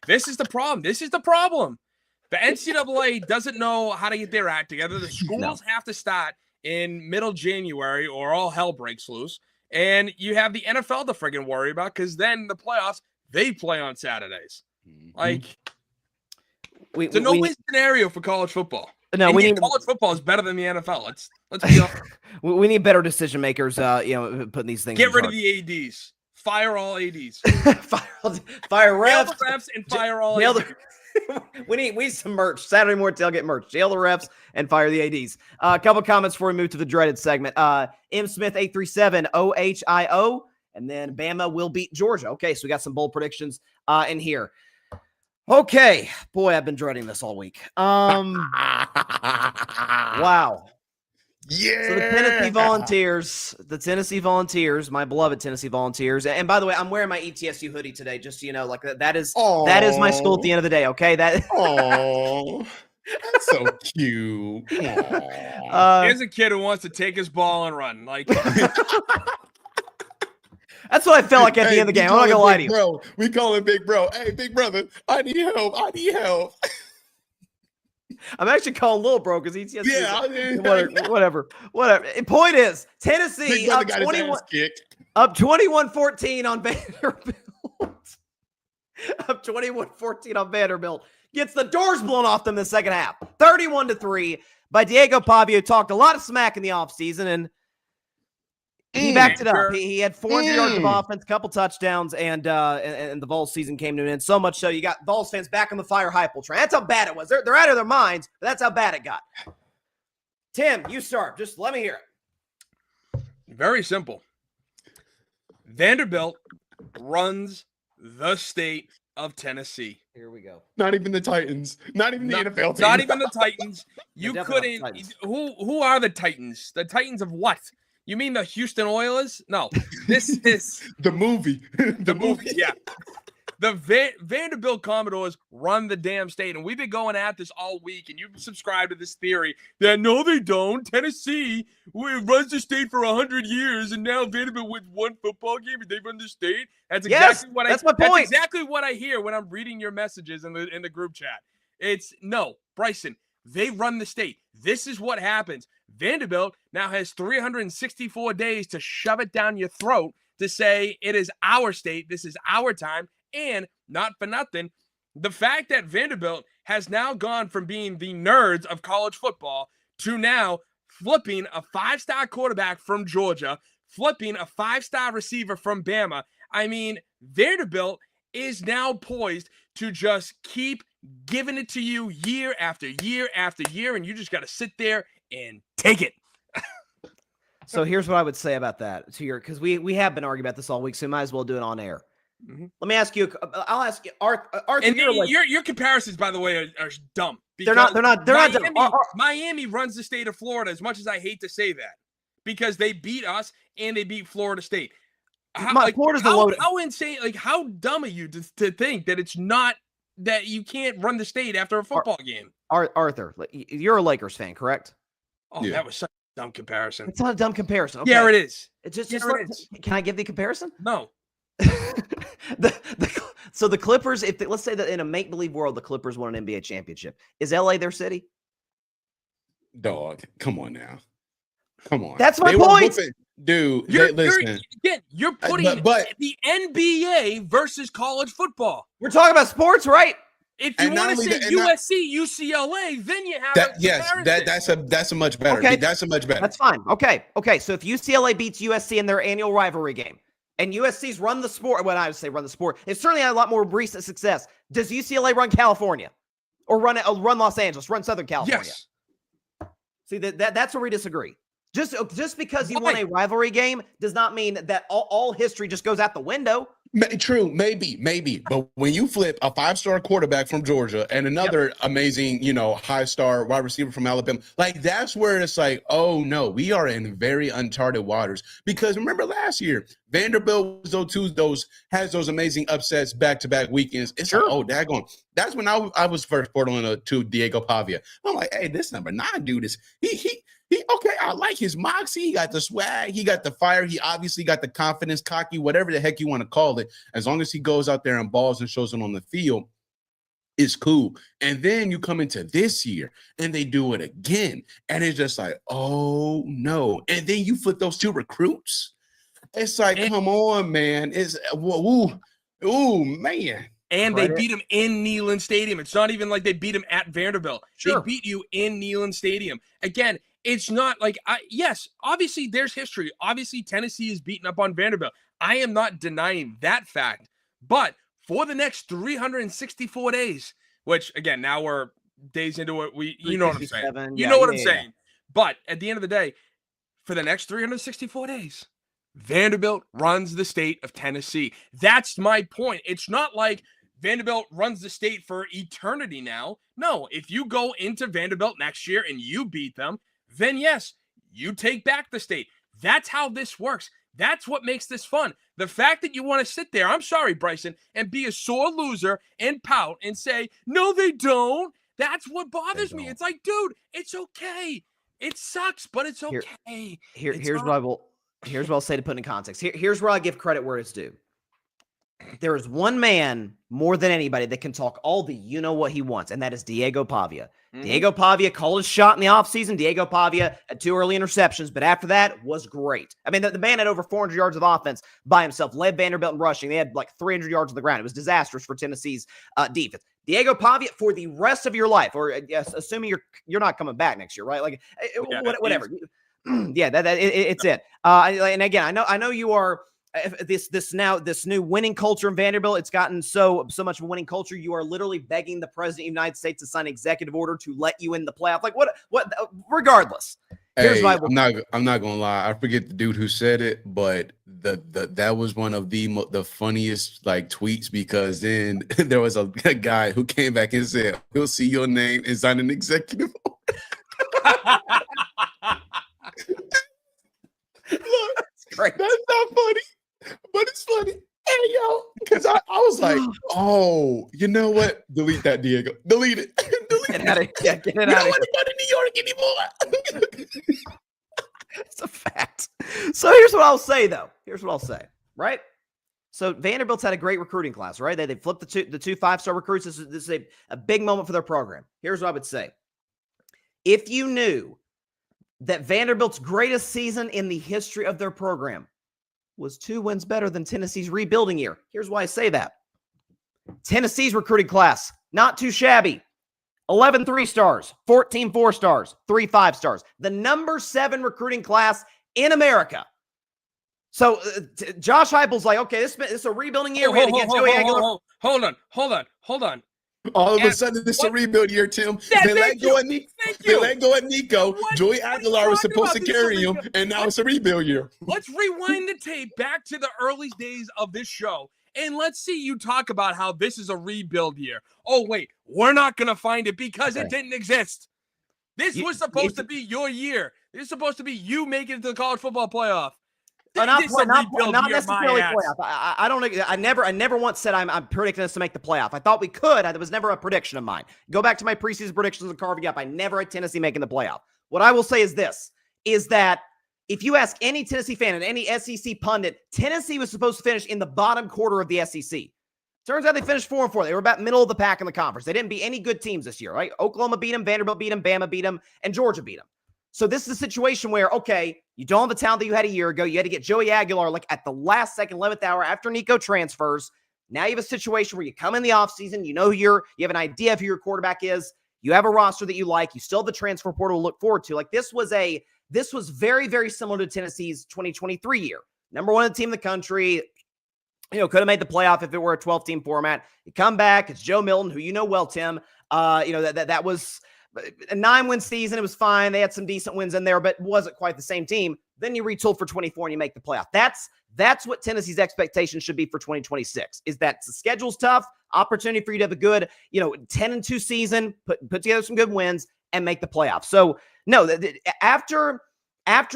this is the problem. The NCAA doesn't know how to get their act together. The schools have to start in middle January or all hell breaks loose. And you have the NFL to friggin' worry about, because then the playoffs, they play on Saturdays. Like, it's a no-win scenario for college football. No, college football is better than the NFL. Let's be honest. We need better decision makers, putting these things. Get rid of the ADs. Fire all ADs. fire refs. Jail the refs and fire all ADs. We need some merch. Saturday Morning Tailgate merch. Jail the refs and fire the ADs. A couple comments before we move to the dreaded segment. M. Smith 837 OHIO, and then Bama will beat Georgia. Okay, so we got some bold predictions in here. Okay, boy, I've been dreading this all week. Wow. Yeah. So the Tennessee Volunteers, my beloved Tennessee Volunteers. And by the way, I'm wearing my ETSU hoodie today, just so you know, like that is my school at the end of the day. Okay. That's so cute. Here's a kid who wants to take his ball and run. Like, that's what I felt like at the end of the game. I'm not gonna lie to you. Bro, we call him Big Bro. Hey, Big Brother, I need help. I'm actually calling Little Bro because ETSU. Yeah, whatever. The point is, Tennessee Big Brother got his ass kicked. Up 21-14 on Vanderbilt. Up 21-14 on Vanderbilt. Gets the doors blown off them in the second half. 31-3 by Diego Pavia. Talked a lot of smack in the offseason, and he backed it up. He had 400 yards of offense, couple touchdowns, and the Vols season came to an end. So much so you got Vols fans back on the fire hype train. That's how bad it was. They're out of their minds, but that's how bad it got. Tim, you start. Just let me hear it. Very simple. Vanderbilt runs the state of Tennessee. Here we go. Not even the Titans. Not even the NFL team. Not even the Titans. You couldn't. Who are the Titans? The Titans of what? You mean the Houston Oilers? No. This is the movie. The movie, yeah. The Vanderbilt Commodores run the damn state, and we've been going at this all week, and you've subscribed to this theory that no, they don't. Tennessee runs the state for 100 years, and now Vanderbilt wins one football game, and they run the state. That's exactly that's my point. That's exactly what I hear when I'm reading your messages in the group chat. It's no, Bryson. They run the state. This is what happens. Vanderbilt now has 364 days to shove it down your throat to say it is our state. This is our time. And not for nothing, the fact that Vanderbilt has now gone from being the nerds of college football to now flipping a 5-star quarterback from Georgia, flipping a 5-star receiver from Bama. I mean, Vanderbilt is now poised to just keep giving it to you year after year after year, and you just got to sit there and take it. So here's what I would say about that. Because we have been arguing about this all week, so we might as well do it on air. Mm-hmm. Let me ask you. I'll ask you, Arthur. And your comparisons, by the way, are dumb. They're not. Miami runs the state of Florida. As much as I hate to say that, because they beat us and they beat Florida State. Florida's the loaded. How insane! Like, how dumb are you to think that it's not that you can't run the state after a football game? Arthur, you're a Lakers fan, correct? Oh, yeah. That was such a dumb comparison. It's not a dumb comparison. Okay. Yeah, it is. It's just it is. Can I give the comparison? No. So the Clippers, let's say that in a make-believe world, the Clippers won an NBA championship. Is LA their city? Dog, come on now. Come on. That's my point. Dude, listen. You're putting the NBA versus college football. We're talking about sports, right? If you want to say USC, UCLA, then you have that. Yes, that's a much better. Okay. That's a much better. That's fine. Okay. So if UCLA beats USC in their annual rivalry game, and USC's run the sport, when I would say run the sport, it's certainly had a lot more recent success. Does UCLA run California, or run Los Angeles, run Southern California? Yes. See that's where we disagree. Just because you won a rivalry game does not mean that all history just goes out the window. True, maybe. But when you flip a 5-star quarterback from Georgia and another amazing, high-star wide receiver from Alabama, like that's where it's like, oh no, we are in very uncharted waters. Because remember last year, Vanderbilt has those amazing upsets back-to-back weekends. It's like, oh, daggone. That's when I was first brought on to Diego Pavia. I'm like, hey, this number 9 dude is he okay. I like his moxie. He got the swag. He got the fire. He obviously got the confidence, cocky, whatever the heck you want to call it. As long as he goes out there and balls and shows it on the field, it's cool. And then you come into this year and they do it again. And it's just like, oh no. And then you flip those 2 recruits. It's like, come on, man. It's ooh, man. And they beat him in Neyland Stadium. It's not even like they beat him at Vanderbilt. Sure. They beat you in Neyland Stadium. Again, it's not like, yes, obviously there's history. Obviously Tennessee is beating up on Vanderbilt. I am not denying that fact. But for the next 364 days, which, again, now we're days into it, you know what I'm saying. You know what I'm saying. But at the end of the day, for the next 364 days, Vanderbilt runs the state of Tennessee. That's my point. It's not like Vanderbilt runs the state for eternity now. No, if you go into Vanderbilt next year and you beat them, then yes, you take back the state. That's how this works. That's what makes this fun. The fact that you want to sit there, I'm sorry, Bryson, and be a sore loser and pout and say, no, they don't. That's what bothers me. It's like, dude, it's okay. It sucks, but it's okay. Here's what I'll say to put in context. Here's where I give credit where it's due. there is one man more than anybody that can talk all the you-know-what he wants, and that is Diego Pavia. Diego Pavia called his shot in the offseason. Diego Pavia had 2 early interceptions, but after that was great. I mean, the man had over 400 yards of offense by himself, led Vanderbilt in rushing. They had like 300 yards on the ground. It was disastrous for Tennessee's defense. Diego Pavia, for the rest of your life, or yes, assuming you're not coming back next year, right? Like whatever. Yeah, it's it. And again, I know you are. This new winning culture in Vanderbilt, it's gotten so much of a winning culture. You are literally begging the president of the United States to sign an executive order to let you in the playoff. Like what regardless. Hey, I'm not gonna lie. I forget the dude who said it, but that was one of the funniest like tweets, because then there was a guy who came back and said, "He'll see your name and sign an executive order." Look, great. That's not funny. But it's funny. Hey, yo, because I was like, oh, you know what? Delete that, Diego. Delete it. Get it out of here. Get it out of here. You don't want to go to New York anymore. It's a fact. So here's what I'll say, though. Right? So Vanderbilt's had a great recruiting class, right? They flipped the two 5-star recruits. This is a big moment for their program. Here's what I would say. If you knew that Vanderbilt's greatest season in the history of their program was 2 wins better than Tennessee's rebuilding year. Here's why I say that. Tennessee's recruiting class, not too shabby. 11 3-stars, 14 4-stars, 3 5-stars. The number 7 recruiting class in America. So Josh Heupel's like, okay, this is a rebuilding year. We had to get Joey Aguilar. Hold on. All of a sudden, this is a rebuild year, Tim. They let go of Nico. Joey Aguilar was supposed to carry him, and now it's a rebuild year. Let's rewind the tape back to the early days of this show, and let's see you talk about how this is a rebuild year. Oh, wait, we're not going to find it because it didn't exist. This was supposed to be your year. This is supposed to be you making it to the college football playoff. Not necessarily playoff. I never once said I'm predicting us to make the playoff. I thought we could. That was never a prediction of mine. Go back to my preseason predictions and carving up. I never had Tennessee making the playoff. What I will say is this, is that if you ask any Tennessee fan and any SEC pundit, Tennessee was supposed to finish in the bottom quarter of the SEC. Turns out they finished 4-4. They were about middle of the pack in the conference. They didn't beat any good teams this year, right? Oklahoma beat them, Vanderbilt beat them, Bama beat them, and Georgia beat them. So this is a situation where, okay, you don't have the talent that you had a year ago. You had to get Joey Aguilar like at the last second, 11th hour after Nico transfers. Now you have a situation where you come in the offseason, you have an idea of who your quarterback is. You have a roster that you like. You still have the transfer portal to look forward to. Like this was very, very similar to Tennessee's 2023 year. Number 1 team in the country, could have made the playoff if it were a 12-team format. You come back, it's Joe Milton, who you know well, Tim. That was a 9-win season. It was fine. They had some decent wins in there, but wasn't quite the same team. Then you retooled for 24 and you make the playoff. That's what Tennessee's expectation should be for 2026, is that the schedule's tough, opportunity for you to have a good, 10-2 season, put together some good wins and make the playoff. So no, after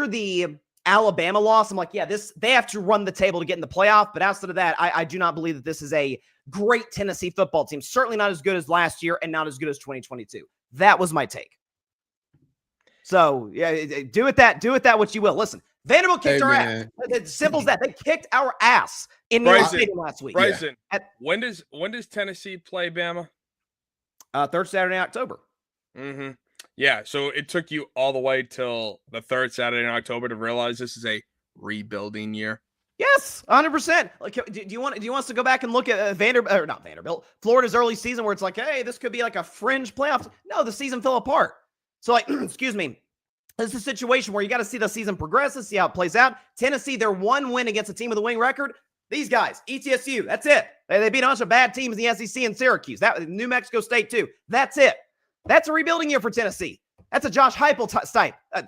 the Alabama loss, I'm like, yeah, they have to run the table to get in the playoff. But outside of that, I do not believe that this is a great Tennessee football team. Certainly not as good as last year and not as good as 2022. That was my take. So yeah, do with that what you will. Listen, Vanderbilt kicked our ass. It's simple as that. They kicked our ass in New York Stadium last week. Bryson, when does Tennessee play Bama? Third Saturday in October. Mm-hmm. Yeah, so it took you all the way till the third Saturday in October to realize this is a rebuilding year. Yes, 100%. Like, do you want us to go back and look at Florida's early season where it's like, hey, this could be like a fringe playoff? No, the season fell apart. So, like, excuse me, this is a situation where you got to see the season progress and see how it plays out. Tennessee, their 1 win against a team with a winning record. These guys, ETSU, that's it. They beat a bunch of bad teams in the SEC and Syracuse. That New Mexico State too. That's it. That's a rebuilding year for Tennessee. That's a Josh Heupel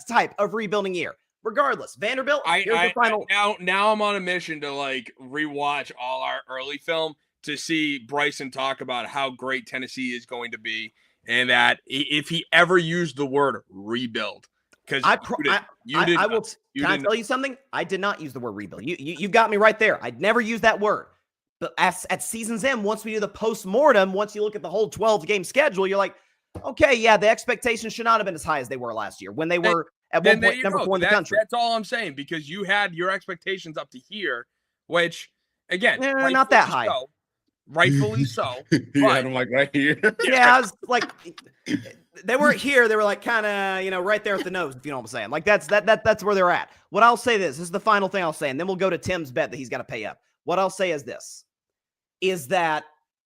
type of rebuilding year. Regardless, Vanderbilt. Now I'm on a mission to like rewatch all our early film to see Bryson talk about how great Tennessee is going to be, and that if he ever used the word rebuild, because I will. Can I tell you something? I did not use the word rebuild. You've got me right there. I'd never use that word. But at season's end, once we do the post-mortem, once you look at the whole 12-game schedule, you're like, okay, yeah, the expectations should not have been as high as they were last year when they were at one point number 4 in the country. That's all I'm saying, because you had your expectations up to here, which Again, not that high. So, rightfully so. You had them like right here. Yeah, I was like, they weren't here. They were like kind of, right there at the nose, if you know what I'm saying. Like that's where they're at. What I'll say this is the final thing I'll say, and then we'll go to Tim's bet that he's got to pay up. What I'll say is this, is that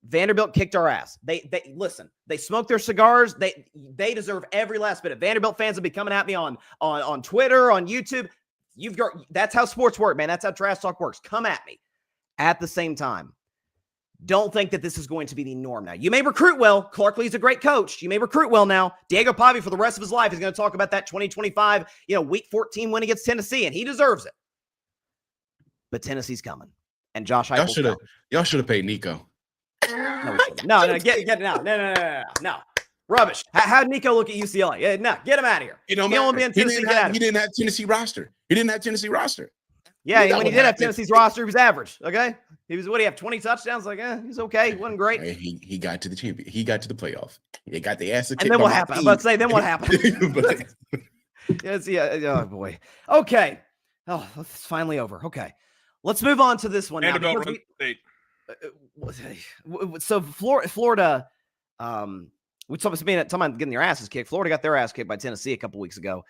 Vanderbilt kicked our ass. They listen, they smoked their cigars. They deserve every last bit of. Vanderbilt fans will be coming at me on Twitter, on YouTube. That's how sports work, man. That's how trash talk works. Come at me. At the same time, don't think that this is going to be the norm now. You may recruit well. Clark Lee's a great coach. You may recruit well now. Diego Pavia, for the rest of his life, is going to talk about that 2025, Week 14 win against Tennessee, and he deserves it. But Tennessee's coming, and Josh Heupel's coming. Y'all should have paid Nico. No, get it out. No. Rubbish. How'd Nico look at UCLA? No, get him out of here. He don't be in Tennessee. He didn't have Tennessee roster. Yeah, when he did have Tennessee's roster, he was average. Okay, he was. What do you have? 20 touchdowns. Like, he's okay. He wasn't great. He got to the champion. He got to the playoff. He got the ass. And then what happened? I'm about to say, then what happened? Oh boy. Okay. Oh, it's finally over. Okay, let's move on to this one now. So Florida, we're talking about getting their asses kicked. Florida got their ass kicked by Tennessee a couple weeks ago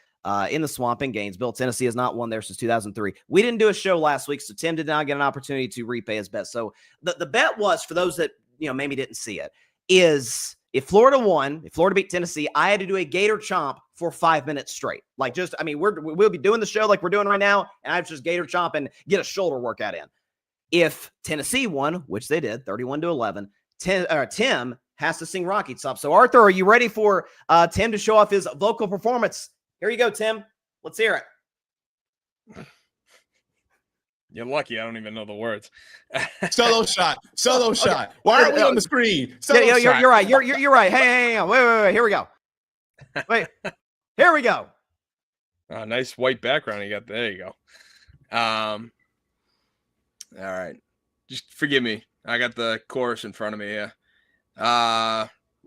in the Swamp in Gainesville. Tennessee has not won there since 2003. We didn't do a show last week, so Tim did not get an opportunity to repay his bet. So the bet was, for those that maybe didn't see it, is if Florida won, if Florida beat Tennessee, I had to do a Gator chomp for 5 minutes straight. Like we'll be doing the show like we're doing right now, and I just Gator chomp and get a shoulder workout in. If Tennessee won, which they did, 31-11, Tim has to sing Rocky Top. So, Arthur, are you ready for Tim to show off his vocal performance? Here you go, Tim. Let's hear it. You're lucky I don't even know the words. Solo shot. Why are we on the screen? You're right. You're right. Hey, hang on. Wait. Here we go. Wait. Here we go. Nice white background you got. There you go. All right. Just forgive me. I got the chorus in front of me here.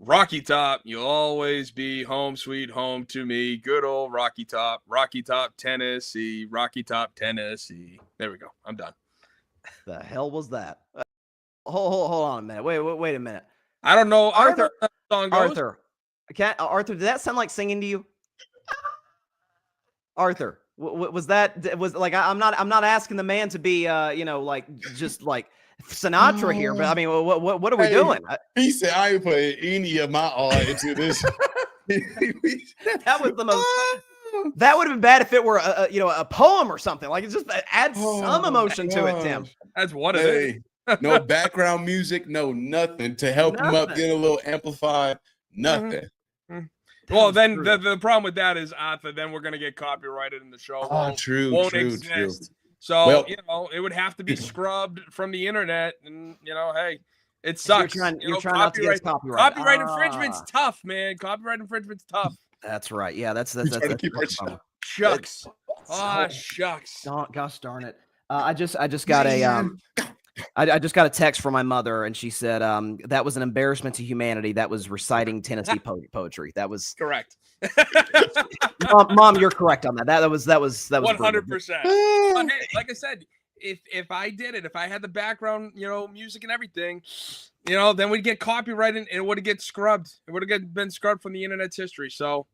Rocky Top, you'll always be home sweet home to me. Good old Rocky Top, Tennessee, Rocky Top, Tennessee. There we go. I'm done. The hell was that? Hold on a minute. Wait a minute. I don't know. Arthur, song goes. Arthur, did that sound like singing to you? Arthur, was like I'm not asking the man to be just like Sinatra here, but I mean, what are we doing? He said I ain't putting any of my all into this. That was the most. That would have been bad if it were a poem or something. Like, it just adds some emotion to it, Tim. That's what it is. No background music, no nothing to help him up, get a little amplified. Nothing. Mm-hmm. Well, then the problem with that is, Arthur, then we're going to get copyrighted in the show. True. So, it would have to be scrubbed from the internet. And, hey, it sucks. You're trying not to get copyright. Copyright infringement's tough, man. Copyright infringement's tough. That's right. Yeah, that's Shucks. Shucks. Gosh darn it. I just got I just got a text from my mother, and she said that was an embarrassment to humanity. That was reciting Tennessee poetry. That was correct. Mom, you're correct on that. That was 100%. Like I said, if I did it, if I had the background, music and everything, then we'd get copyrighted and it would have get scrubbed. It would have been scrubbed from the internet's history. So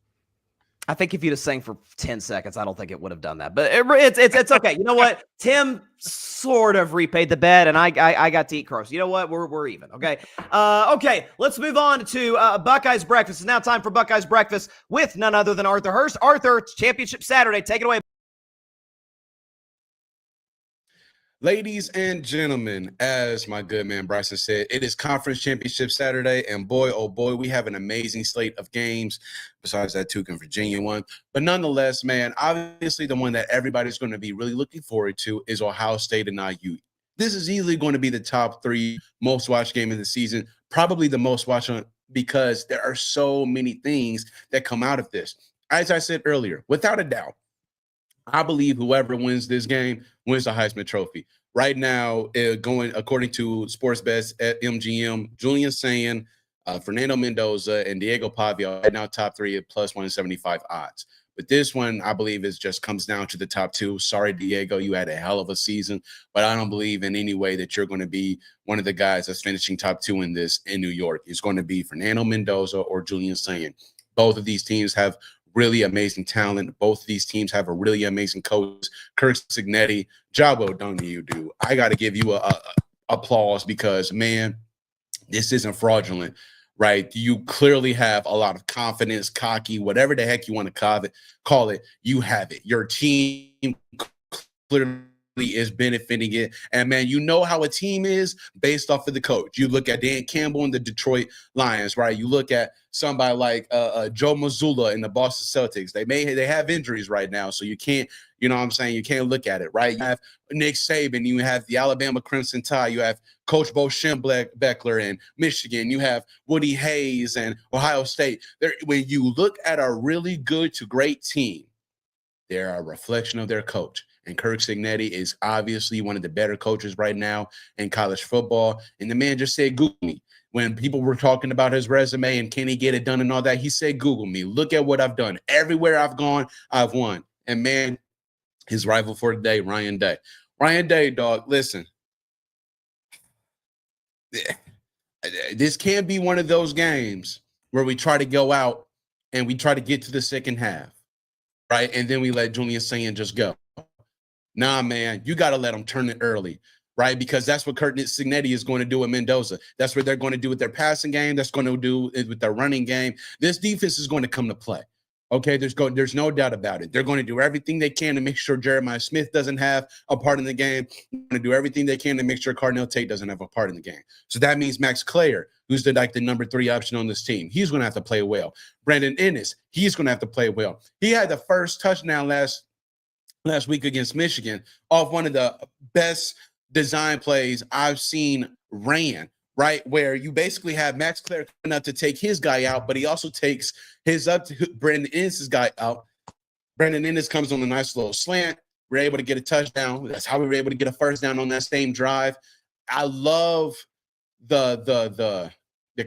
I think if you'd have sang for 10 seconds, I don't think it would have done that. But it's okay. You know what? Tim sort of repaid the bet, and I got to eat crows. You know what? We're even. Okay. Okay. Let's move on to Buckeyes Breakfast. It's now time for Buckeyes Breakfast with none other than Arthur Hurst. Arthur, it's Championship Saturday. Take it away. Ladies and gentlemen, as my good man Bryson said, it is Conference Championship Saturday, and boy, oh boy, we have an amazing slate of games besides that Duke and Virginia one. But nonetheless, man, obviously the one that everybody's going to be really looking forward to is Ohio State and IU. This is easily going to be the top 3 most watched game of the season, probably the most watched because there are so many things that come out of this. As I said earlier, without a doubt, I believe whoever wins this game wins the Heisman Trophy. Right now, going according to Sports Bets at MGM, Julian Sayin, Fernando Mendoza, and Diego Pavia are right now top 3 at plus 175 odds. But this one, I believe, is just comes down to the top two. Sorry, Diego, you had a hell of a season, but I don't believe in any way that you're going to be one of the guys that's finishing top two in this in New York. It's going to be Fernando Mendoza or Julian Sayin. Both of these teams have really amazing talent. Both of these teams have a really amazing coach, Kirk Cignetti. Job well done to you, dude. I got to give you a applause because, man, this isn't fraudulent, right? You clearly have a lot of confidence, cocky, whatever the heck you want to call it. You have it. Your team clearly is benefiting it. And, man, you know how a team is based off of the coach. You look at Dan Campbell and the Detroit Lions, right? You look at somebody like Joe Mazzulla in the Boston Celtics. They have injuries right now, so you can't, you know what I'm saying? You can't look at it, right? You have Nick Saban. You have the Alabama Crimson Tide. You have Coach Bo Schembechler in Michigan. You have Woody Hayes and Ohio State. When you look at a really good to great team, they're a reflection of their coach. And Kirk Cignetti is obviously one of the better coaches right now in college football. And the man just said, Google me. When people were talking about his resume and can he get it done and all that, he said, Google me. Look at what I've done. Everywhere I've gone, I've won. And, man, his rival for the day, Ryan Day. Ryan Day, dog, listen. This can't be one of those games where we try to go out and we try to get to the second half, right? And then we let Julian Sayin just go. Nah, man, you got to let them turn it early, right? Because that's what Kirk Cignetti is going to do with Mendoza. That's what they're going to do with their passing game. That's going to do it with their running game. This defense is going to come to play. Okay, there's no doubt about it. They're going to do everything they can to make sure Jeremiah Smith doesn't have a part in the game. They're going to do everything they can to make sure Cardinal Tate doesn't have a part in the game. So that means Max Clair, who's the number 3 option on this team, he's going to have to play well. Brandon Ennis, he's going to have to play well. He had the first touchdown last week against Michigan off one of the best design plays I've seen ran. Right, where you basically have Max Clair coming up to take his guy out, but he also takes his up to Brandon Ennis' guy out. Brandon Ennis comes on a nice little slant. We're able to get a touchdown. That's how we were able to get a first down on that same drive. I love the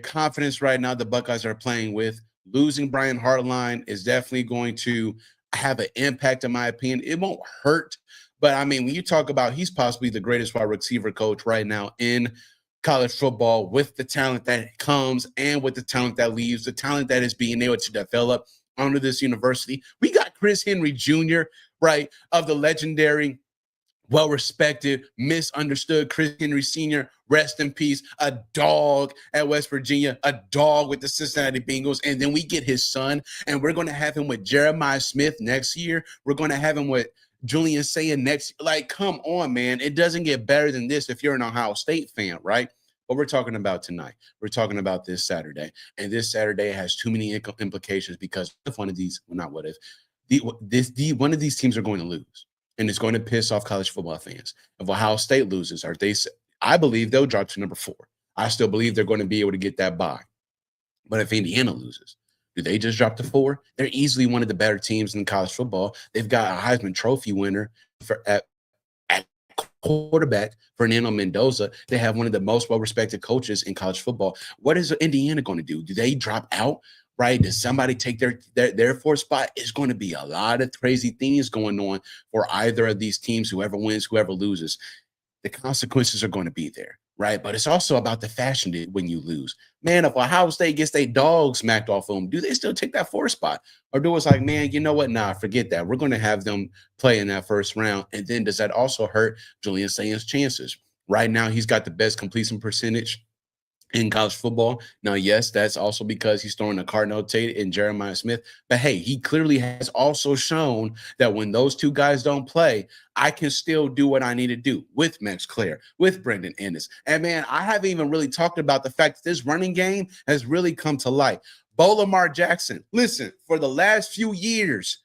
confidence right now the Buckeyes are playing with. Losing Brian Hartline is definitely going to have an impact, in my opinion. It won't hurt, but I mean, when you talk about he's possibly the greatest wide receiver coach right now in college football, with the talent that comes and with the talent that leaves, the talent that is being able to develop under this university. We got Chris Henry Jr., right, of the legendary, well-respected, misunderstood Chris Henry Sr., rest in peace, a dog at West Virginia, a dog with the Cincinnati Bengals, and then we get his son, and we're going to have him with Jeremiah Smith next year. We're going to have him with Julian Sayin next. Like, come on, man. It doesn't get better than this if you're an Ohio State fan, right? But we're talking about tonight. We're talking about this Saturday. And this Saturday has too many implications because if one of these, well, not what if, one of these teams are going to lose. And it's going to piss off college football fans. If Ohio State loses, I believe they'll drop to number 4. I still believe they're going to be able to get that bye. But if Indiana loses, do they just drop to 4? They're easily one of the better teams in college football. They've got a Heisman Trophy winner at quarterback, Fernando Mendoza. They have one of the most well-respected coaches in college football. What is Indiana going to do? Do they drop out? Right? Does somebody take their 4th spot? It's going to be a lot of crazy things going on for either of these teams, whoever wins, whoever loses. The consequences are going to be there, right? But it's also about the fashion when you lose. Man, if Ohio State gets their dog smacked off of them, do they still take that 4th spot? Or do it's like, man, you know what? Nah, forget that. We're going to have them play in that first round. And then does that also hurt Julian Sayin's chances? Right now, he's got the best completion percentage in college football. Now, yes, that's also because he's throwing a Cardinal Tate and Jeremiah Smith. But hey, he clearly has also shown that when those two guys don't play, I can still do what I need to do with Max Clair, with Brandon Ennis. And man, I haven't even really talked about the fact that this running game has really come to light. Bo Lamar Jackson, listen, for the last few years,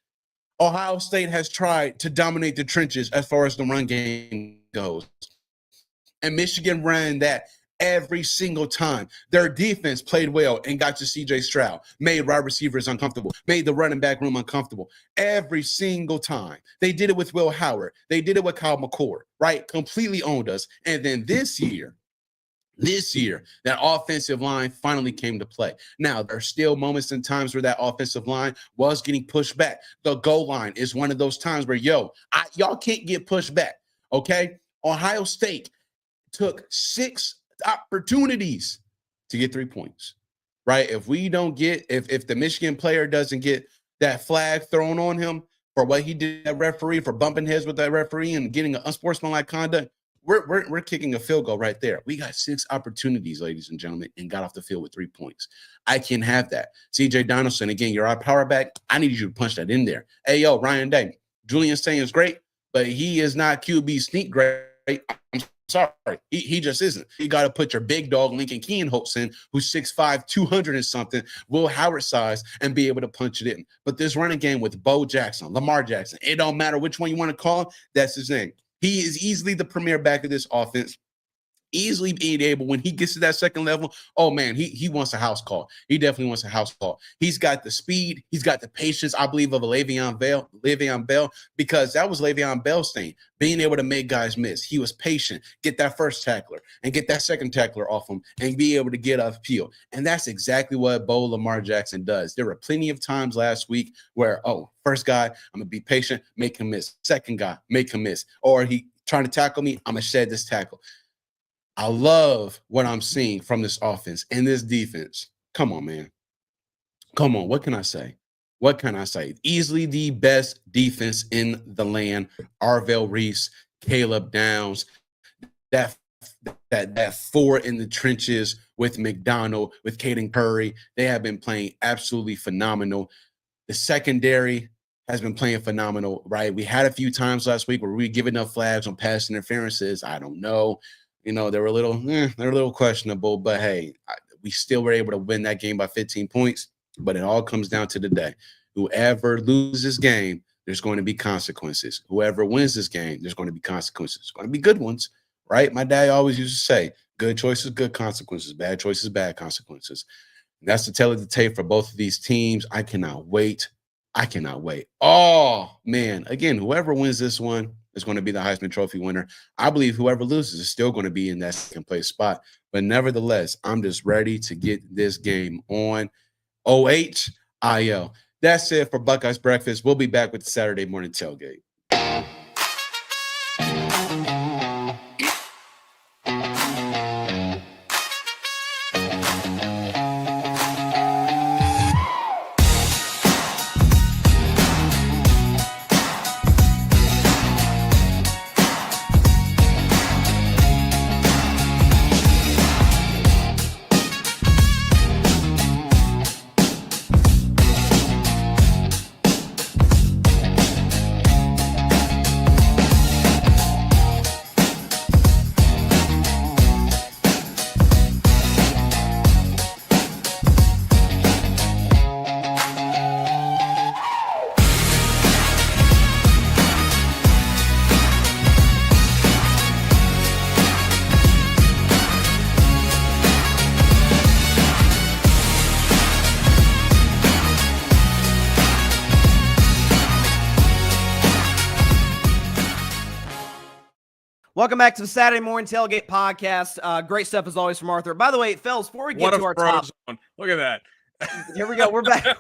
Ohio State has tried to dominate the trenches as far as the run game goes. And Michigan ran that every single time. Their defense played well and got to CJ Stroud, made wide receivers uncomfortable, made the running back room uncomfortable every single time. They did it with Will Howard. They did it with Kyle McCord, right? Completely owned us. And then this year, This year, that offensive line finally came to play. Now, there are still moments and times where that offensive line was getting pushed back. The goal line is one of those times where, y'all can't get pushed back, okay? Ohio State took 6 opportunities to get 3 points, right? If the Michigan player doesn't get that flag thrown on him for what he did, that referee, for bumping heads with that referee and getting an unsportsmanlike conduct, we're kicking a field goal right there. We got 6 opportunities, ladies and gentlemen, and got off the field with 3 points. I can have that. CJ Donaldson, again, you're our power back. I need you to punch that in there. Hey, Ryan Day. Julian Sane is great, but he is not QB sneak great. I'm sorry. He just isn't. You got to put your big dog Lincoln Kienholz in, who's 6'5", 200 and something, Will Howard size, and be able to punch it in. But this running game with Bo Jackson, Lamar Jackson, it don't matter which one you want to call him, that's his name. He is easily the premier back of this offense. Easily being able, when he gets to that second level, oh man, he wants a house call. He definitely wants a house call. He's got the speed, he's got the patience, I believe, of a Le'Veon Bell, because that was Le'Veon Bell's thing, being able to make guys miss. He was patient, get that first tackler and get that second tackler off him and be able to get upfield. And that's exactly what Bo Lamar Jackson does. There were plenty of times last week where, first guy, I'm gonna be patient, make him miss. Second guy, make him miss. Or he trying to tackle me, I'm gonna shed this tackle. I love what I'm seeing from this offense and this defense. Come on, man. Come on. What can I say? What can I say? Easily the best defense in the land. Arvell Reese, Caleb Downs, that 4 in the trenches with McDonald, with Caden Curry. They have been playing absolutely phenomenal. The secondary has been playing phenomenal, right? We had a few times last week where we giving up flags on pass interferences. I don't know. They were a little questionable, but hey, we still were able to win that game by 15 points. But it all comes down to the day. Whoever loses this game, there's going to be consequences. Whoever wins this game, there's going to be consequences. It's going to be good ones, right? My dad always used to say, good choices, good consequences. Bad choices, bad consequences. And that's the tale of the tape for both of these teams. I cannot wait. Oh, man. Again, whoever wins this one is going to be the Heisman Trophy winner. I believe whoever loses is still going to be in that second place spot. But nevertheless, I'm just ready to get this game on. OHIL. That's it for Buckeyes Breakfast. We'll be back with the Saturday Morning Tailgate. Welcome back to the Saturday Morning Tailgate podcast. Great stuff as always from Arthur. By the way, fellas, before we get to our top, look at that. Here we go. We're back.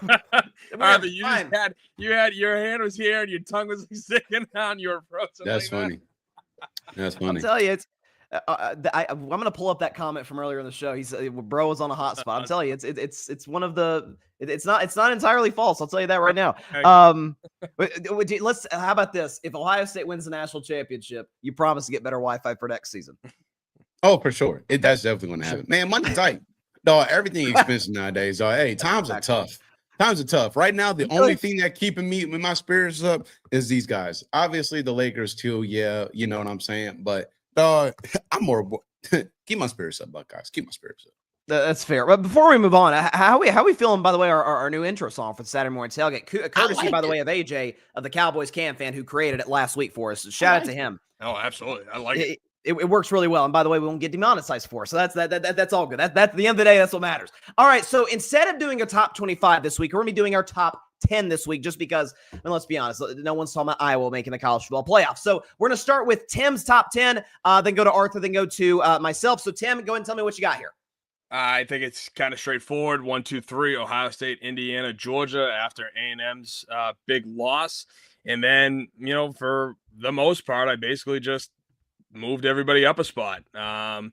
Arthur, you had your hand was here and your tongue was sticking down. You were frozen. That's funny. That's funny. I'll tell you, it's. I'm going to pull up that comment from earlier in the show. He said, "Bro is on a hot spot." I'm telling you, it's one of the. It's not entirely false. I'll tell you that right now. Let's. How about this? If Ohio State wins the national championship, you promise to get better Wi-Fi for next season. Oh, for sure. That's definitely going to happen. Man, money tight. Dog, everything expensive nowadays. Dog. Hey, times are tough. Times are tough. Right now, the only thing that keeping me with my spirits up is these guys. Obviously, the Lakers too. Yeah, you know what I'm saying. But I'm more. Keep my spirits up, Buckeyes. Keep my spirits up. That's fair. But before we move on, how we feeling? By the way, our new intro song for the Saturday Morning Tailgate, courtesy by the way of AJ of the Cowboys Cam fan who created it last week for us. Shout out to him. Oh, absolutely. I like it. It works really well. And by the way, we won't get demonetized for it. So that's all good. That's the end of the day. That's what matters. All right. So instead of doing a top 25 this week, we're going to be doing our top 10 this week, just because, and let's be honest, no one's talking about Iowa making the college football playoff. So we're going to start with Tim's top 10, then go to Arthur, then go to myself. So Tim, go ahead and tell me what you got here. I think it's kind of straightforward. 1, 2, 3, Ohio State, Indiana, Georgia after A&M's big loss. And then, for the most part, I basically just moved everybody up a spot. I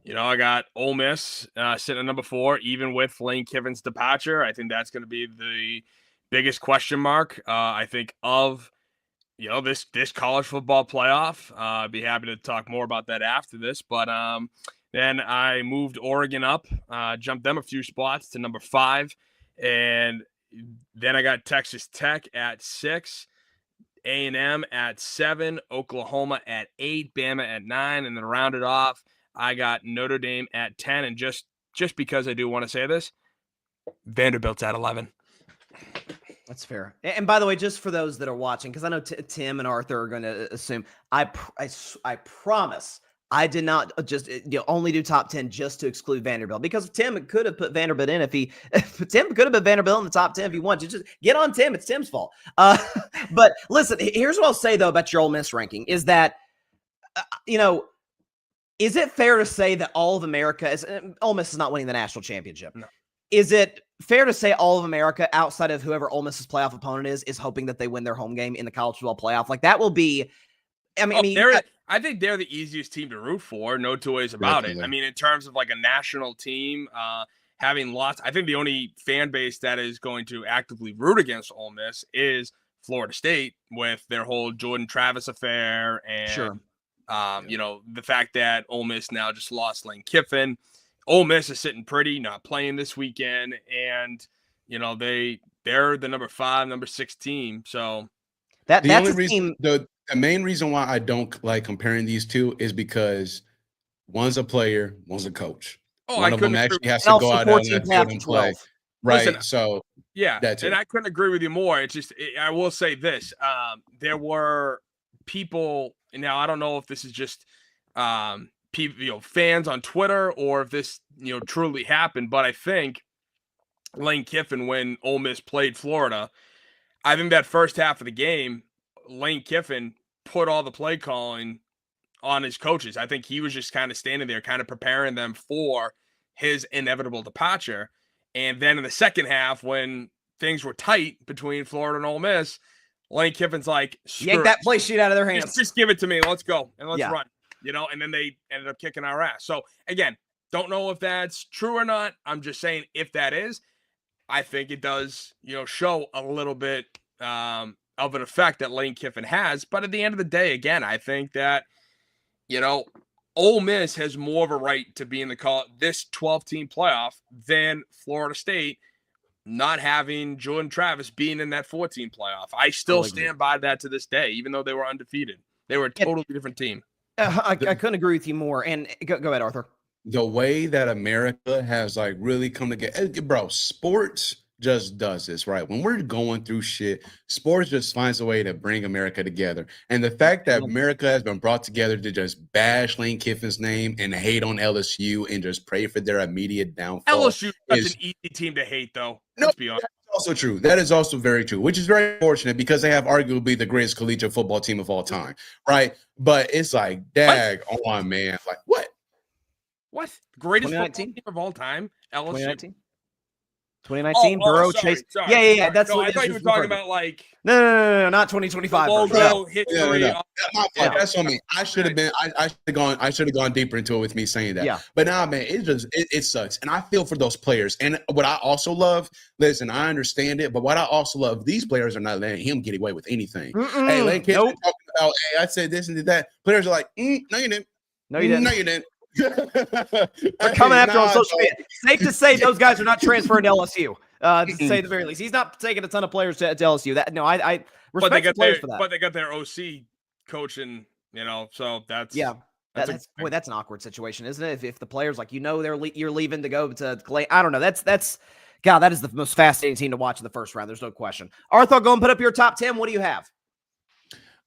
got Ole Miss sitting at number 4, even with Lane Kiffin's departure. I think that's going to be the biggest question mark, I think, of this college football playoff. I'd be happy to talk more about that after this. But then I moved Oregon up, jumped them a few spots to number 5. And then I got Texas Tech at 6. A&M at 7, Oklahoma at 8, Bama at 9, and then rounded off, I got Notre Dame at 10. And just because I do want to say this, Vanderbilt's at 11. That's fair. And by the way, just for those that are watching, because I know Tim and Arthur are going to assume, I promise I did not just only do top 10 just to exclude Vanderbilt, because Tim could have put Vanderbilt in if Tim could have put Vanderbilt in the top 10 if he wanted. Just get on Tim. It's Tim's fault. But listen, here's what I'll say though about your Ole Miss ranking is that, is it fair to say that all of America is Ole Miss is not winning the national championship? No. Is it fair to say all of America outside of whoever Ole Miss's playoff opponent is hoping that they win their home game in the college football playoff? Like that will be, I think they're the easiest team to root for. No two ways about it. I mean, in terms of like a national team, having lots, I think the only fan base that is going to actively root against Ole Miss is Florida State with their whole Jordan Travis affair. And, sure. The fact that Ole Miss now just lost Lane Kiffin. Ole Miss is sitting pretty, not playing this weekend. And, they're the number 5, number 6 team. So that's the only reason, the main reason why I don't like comparing these two is because one's a player, one's a coach. One of them actually has to go out on that field and play. Right. Listen, so yeah, and I couldn't agree with you more. It's just, I will say this. There were people, and now I don't know if this is just people, fans on Twitter, or if this, truly happened, but I think Lane Kiffin, when Ole Miss played Florida, I think that first half of the game, Lane Kiffin put all the play calling on his coaches. I think he was just kind of standing there, kind of preparing them for his inevitable departure. And then in the second half, when things were tight between Florida and Ole Miss, Lane Kiffin's like, yank that play sheet out of their hands. Just give it to me. Let's go. And let's run, and then they ended up kicking our ass. So again, don't know if that's true or not. I'm just saying, if that is, I think it does, show a little bit of an effect that Lane Kiffin has. But at the end of the day, again, I think that, Ole Miss has more of a right to be in this 12-team playoff than Florida State, not having Jordan Travis being in that 14 playoff. I still stand by that to this day, even though they were undefeated. They were a totally different team. I couldn't agree with you more. And go ahead, Arthur. The way that America has really come together, bro, sports just does this, right? When we're going through shit, sports just finds a way to bring America together. And the fact that America has been brought together to just bash Lane Kiffin's name and hate on LSU and just pray for their immediate downfall. LSU is such an easy team to hate, though. Let's be honest. That's also true. That is also very true, which is very fortunate because they have arguably the greatest collegiate football team of all time, right? But it's like, dag on, man. Like, what? What? Greatest football team of all time? LSU. 2019, Burrow, Chase. Sorry. Yeah. That's what I thought you were talking about. Like, no, not 2025. Logo, history. No. That's on me. I should have been. I should have gone deeper into it with me saying that. Yeah. But nah, man, it sucks, and I feel for those players. And what I also love, listen, I understand it, but what I also love, these players are not letting him get away with anything. Hey, Lane Kiffin talking about, hey, I said this and did that. Players are like, no, you didn't. No, you didn't. No, you didn't. They're coming after on social media. Safe to say those guys are not transferring to LSU. To say the very least, he's not taking a ton of players to LSU. I respect the players for that. But they got their OC coaching, so that's that's an awkward situation, isn't it? If the players you're leaving to go to Clay, I don't know. That's God, that is the most fascinating team to watch in the first round. There's no question. Arthur, go and put up your top 10. What do you have?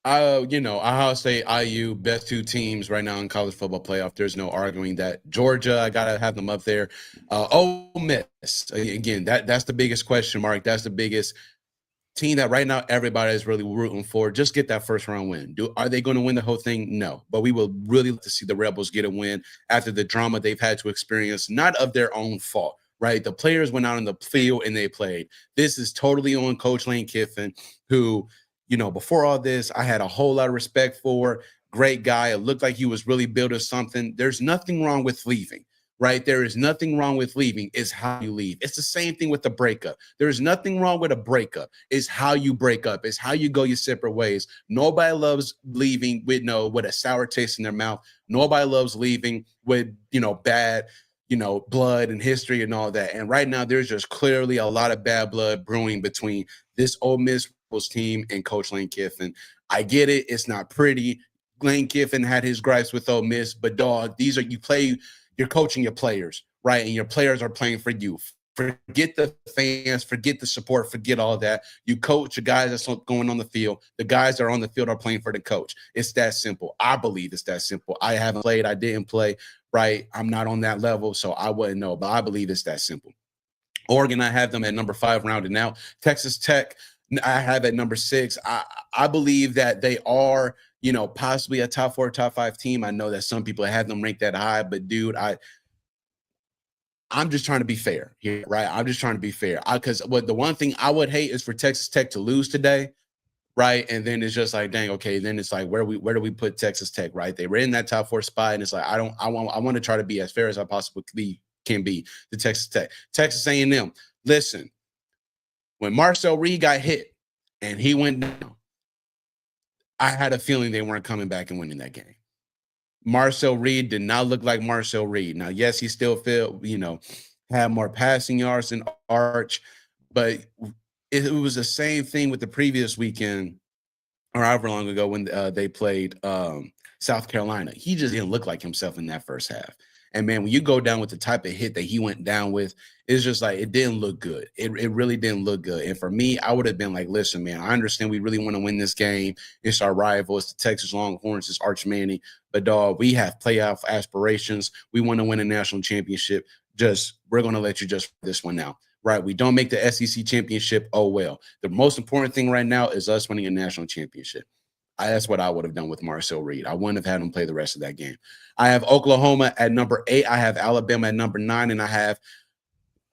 Ohio State, IU, best 2 teams right now in college football playoff. There's no arguing that. Georgia, I gotta have them up there. Ole Miss, again, that's the biggest question mark. That's the biggest team that right now everybody is really rooting for. Just get that first round win. Are they going to win the whole thing? No. But we will really like to see the Rebels get a win after the drama they've had to experience, not of their own fault, right? The players went out in the field and they played. This is totally on Coach Lane Kiffin, who, before all this, I had a whole lot of respect for. Great guy. It looked like he was really building something. There's nothing wrong with leaving. Right? There is nothing wrong with leaving. It's how you leave. It's the same thing with the breakup. There's nothing wrong with a breakup. It's how you break up. It's how you go your separate ways. Nobody loves leaving with a sour taste in their mouth. Nobody loves leaving with, bad, blood and history and all that. And right now, there's just clearly a lot of bad blood brewing between this Ole Miss team and Coach Lane Kiffin. I get it. It's not pretty. Lane Kiffin had his gripes with Ole Miss, but dog, you're coaching your players, right? And your players are playing for you. Forget the fans, forget the support, forget all that. You coach the guys that's going on the field. The guys that are on the field are playing for the coach. It's that simple. I believe it's that simple. I haven't played. I didn't play, right? I'm not on that level, so I wouldn't know. But I believe it's that simple. Oregon, I have them at number 5 rounded now. Texas Tech, I have at number 6. I believe that they are – possibly a top 4, top 5 team. I know that some people have them ranked that high, but dude, I'm just trying to be fair here, right? I'm just trying to be fair. Because the one thing I would hate is for Texas Tech to lose today, right? And then it's just like, dang, okay. Then it's like, where do we put Texas Tech, right? They were in that top 4 spot, and it's like, I want to try to be as fair as I possibly can be to Texas Tech. Texas A&M. Listen, when Marcel Reed got hit and he went down, I had a feeling they weren't coming back and winning that game. Marcel Reed did not look like Marcel Reed. Now, yes, he still had more passing yards than Arch, but it was the same thing with the previous weekend or however long ago when they played South Carolina. He just didn't look like himself in that first half. And, man, when you go down with the type of hit that he went down with, it's just like it didn't look good. It really didn't look good. And for me, I would have been like, listen, man, I understand we really want to win this game. It's our rival. It's the Texas Longhorns. It's Arch Manning. But, dog, we have playoff aspirations. We want to win a national championship. We're going to let you just this one now. Right? We don't make the SEC championship. Oh, well. The most important thing right now is us winning a national championship. That's what I would have done with Marcel Reed. I wouldn't have had him play the rest of that game. I have Oklahoma at number 8. I have Alabama at number 9. And I have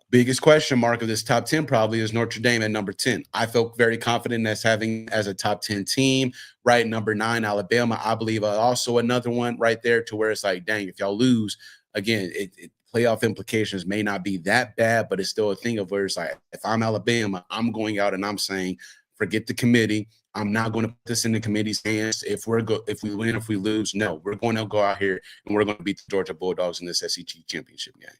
biggest question mark of this top 10 probably is Notre Dame at number 10. I felt very confident as having as a top 10 team. Right, number 9, Alabama. I believe also another one right there to where it's like, dang, if y'all lose, again, playoff implications may not be that bad, but it's still a thing of where it's like, if I'm Alabama, I'm going out and I'm saying, forget the committee. I'm not going to put this in the committee's hands. If we win, if we lose, no, we're going to go out here and we're going to beat the Georgia Bulldogs in this SEC championship game.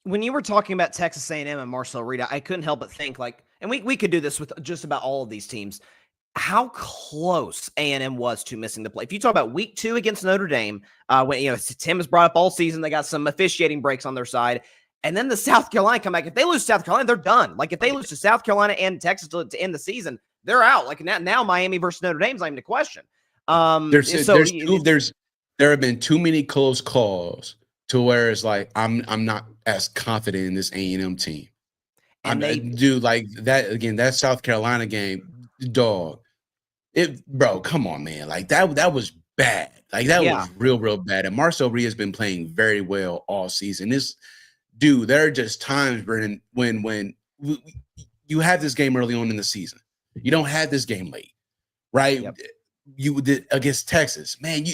When you were talking about Texas A&M and Marcel Reed, I couldn't help but think and we could do this with just about all of these teams, how close A&M was to missing the play. If you talk about week 2 against Notre Dame, when Tim has brought up all season, they got some officiating breaks on their side. And then the South Carolina come back. If they lose to South Carolina, they're done. Like if they lose to South Carolina and Texas to end the season, they're out. Like now Miami versus Notre Dame's not even a question. There have been too many close calls to where it's like I'm not as confident in this A&M team. Like that again. That South Carolina game, dog. Bro, come on, man. Like that was bad. Like that was real bad. And Marcel Reed has been playing very well all season. There are just times, Brennan, when you have this game early on in the season. You don't have this game late, right? Yep. You did against Texas, man.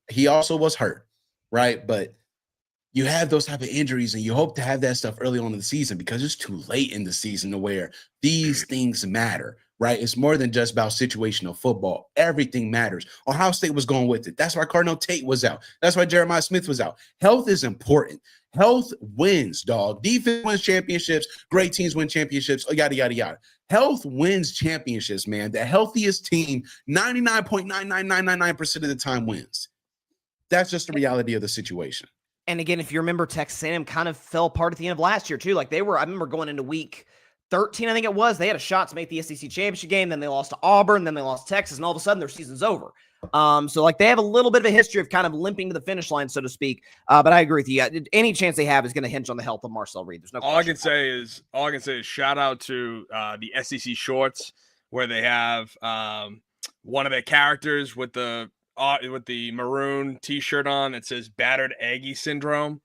He also was hurt, right? But you have those type of injuries, and you hope to have that stuff early on in the season because it's too late in the season to where these things matter, right? It's more than just about situational football. Everything matters. Ohio State was going with it. That's why Cardinal Tate was out. That's why Jeremiah Smith was out. Health is important. Health wins, dog. Defense wins championships. Great teams win championships. Yada, yada, yada. Health wins championships, man. The healthiest team, 99.99999% of the time wins. That's just the reality of the situation. And again, if you remember, Texas A&M kind of fell apart at the end of last year too. Like I remember going into week 13, I think it was, they had a shot to make the SEC championship game. Then they lost to Auburn. Then they lost to Texas. And all of a sudden their season's over. So like they have a little bit of a history of kind of limping to the finish line, so to speak. But I agree with you. Any chance they have is going to hinge on the health of Marcel Reed. There's no all question. I can say is shout out to the SEC shorts where they have one of their characters with the maroon T-shirt on that says "Battered Aggie Syndrome."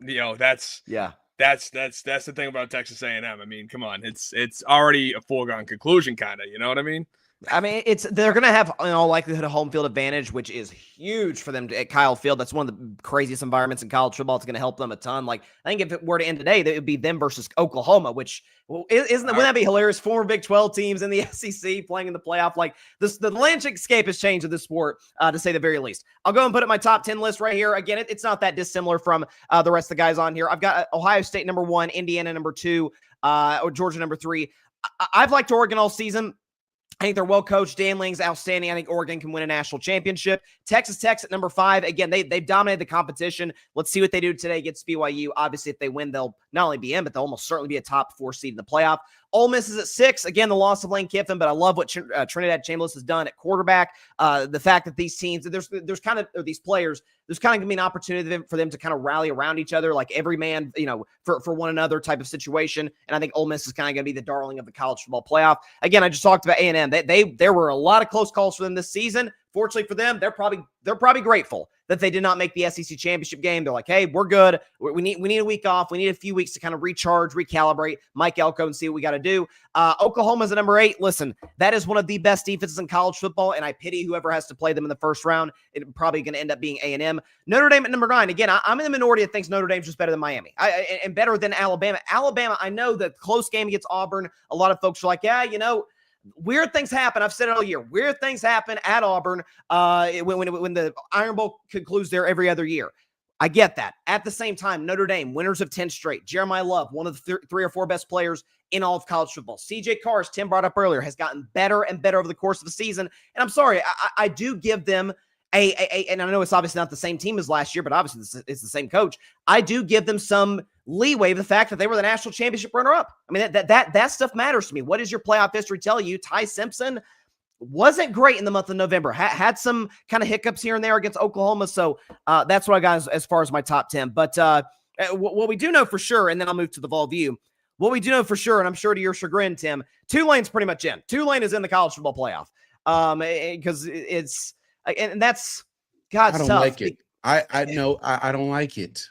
That's the thing about Texas A&M. I mean, come on, it's already a foregone conclusion, kind of. You know what I mean? I mean, they're going to have, in all likelihood, a home field advantage, which is huge for them at Kyle Field. That's one of the craziest environments in college football. It's going to help them a ton. Like, I think if it were to end today, it would be them versus Oklahoma, which wouldn't that be hilarious? Former Big 12 teams in the SEC playing in the playoff. Like, the landscape has changed in this sport, to say the very least. I'll go and put it in my top 10 list right here. Again, it's not that dissimilar from the rest of the guys on here. I've got Ohio State number 1, Indiana number 2, or Georgia number 3. I've liked Oregon all season. I think they're well coached. Dan Ling's outstanding. I think Oregon can win a national championship. Texas Tech's at number 5. Again, they've dominated the competition. Let's see what they do today against BYU. Obviously, if they win, they'll not only be in, but they'll almost certainly be a top 4 seed in the playoff. Ole Miss is at 6. Again, the loss of Lane Kiffin, but I love what Trinidad Chambliss has done at quarterback. The fact that these teams, there's kind of these players, there's kind of going to be an opportunity for them to kind of rally around each other, like every man, for one another type of situation. And I think Ole Miss is kind of going to be the darling of the college football playoff. Again, I just talked about A&M. There were a lot of close calls for them this season. Fortunately for them, they're probably grateful that they did not make the SEC championship game. They're like, hey, we're good. We need a week off. We need a few weeks to kind of recharge, recalibrate Mike Elko and see what we got to do. Oklahoma's at number 8. Listen, that is one of the best defenses in college football, and I pity whoever has to play them in the first round. It's probably going to end up being A&M. Notre Dame at number 9. Again, I'm in the minority that thinks Notre Dame's just better than Miami and better than Alabama. Alabama, I know the close game against Auburn. A lot of folks are like, yeah, weird things happen. I've said it all year. Weird things happen at Auburn when the Iron Bowl concludes there every other year. I get that. At the same time, Notre Dame, winners of 10 straight. Jeremiah Love, one of the 3 or 4 best players in all of college football. CJ Carr, as Tim brought up earlier, has gotten better and better over the course of the season. And I'm sorry, I do give them and I know it's obviously not the same team as last year, but obviously it's the same coach. I do give them some leeway of the fact that they were the national championship runner-up. I mean, that stuff matters to me. What does your playoff history tell you? Ty Simpson wasn't great in the month of November. Had some kind of hiccups here and there against Oklahoma. So that's what I got as far as my top 10. But what we do know for sure, and then I'll move to the Vol View. What we do know for sure, and I'm sure to your chagrin, Tim, Tulane's pretty much in. Tulane is in the college football playoff because it's – and that's God's tough. I don't like it. I know I don't like it.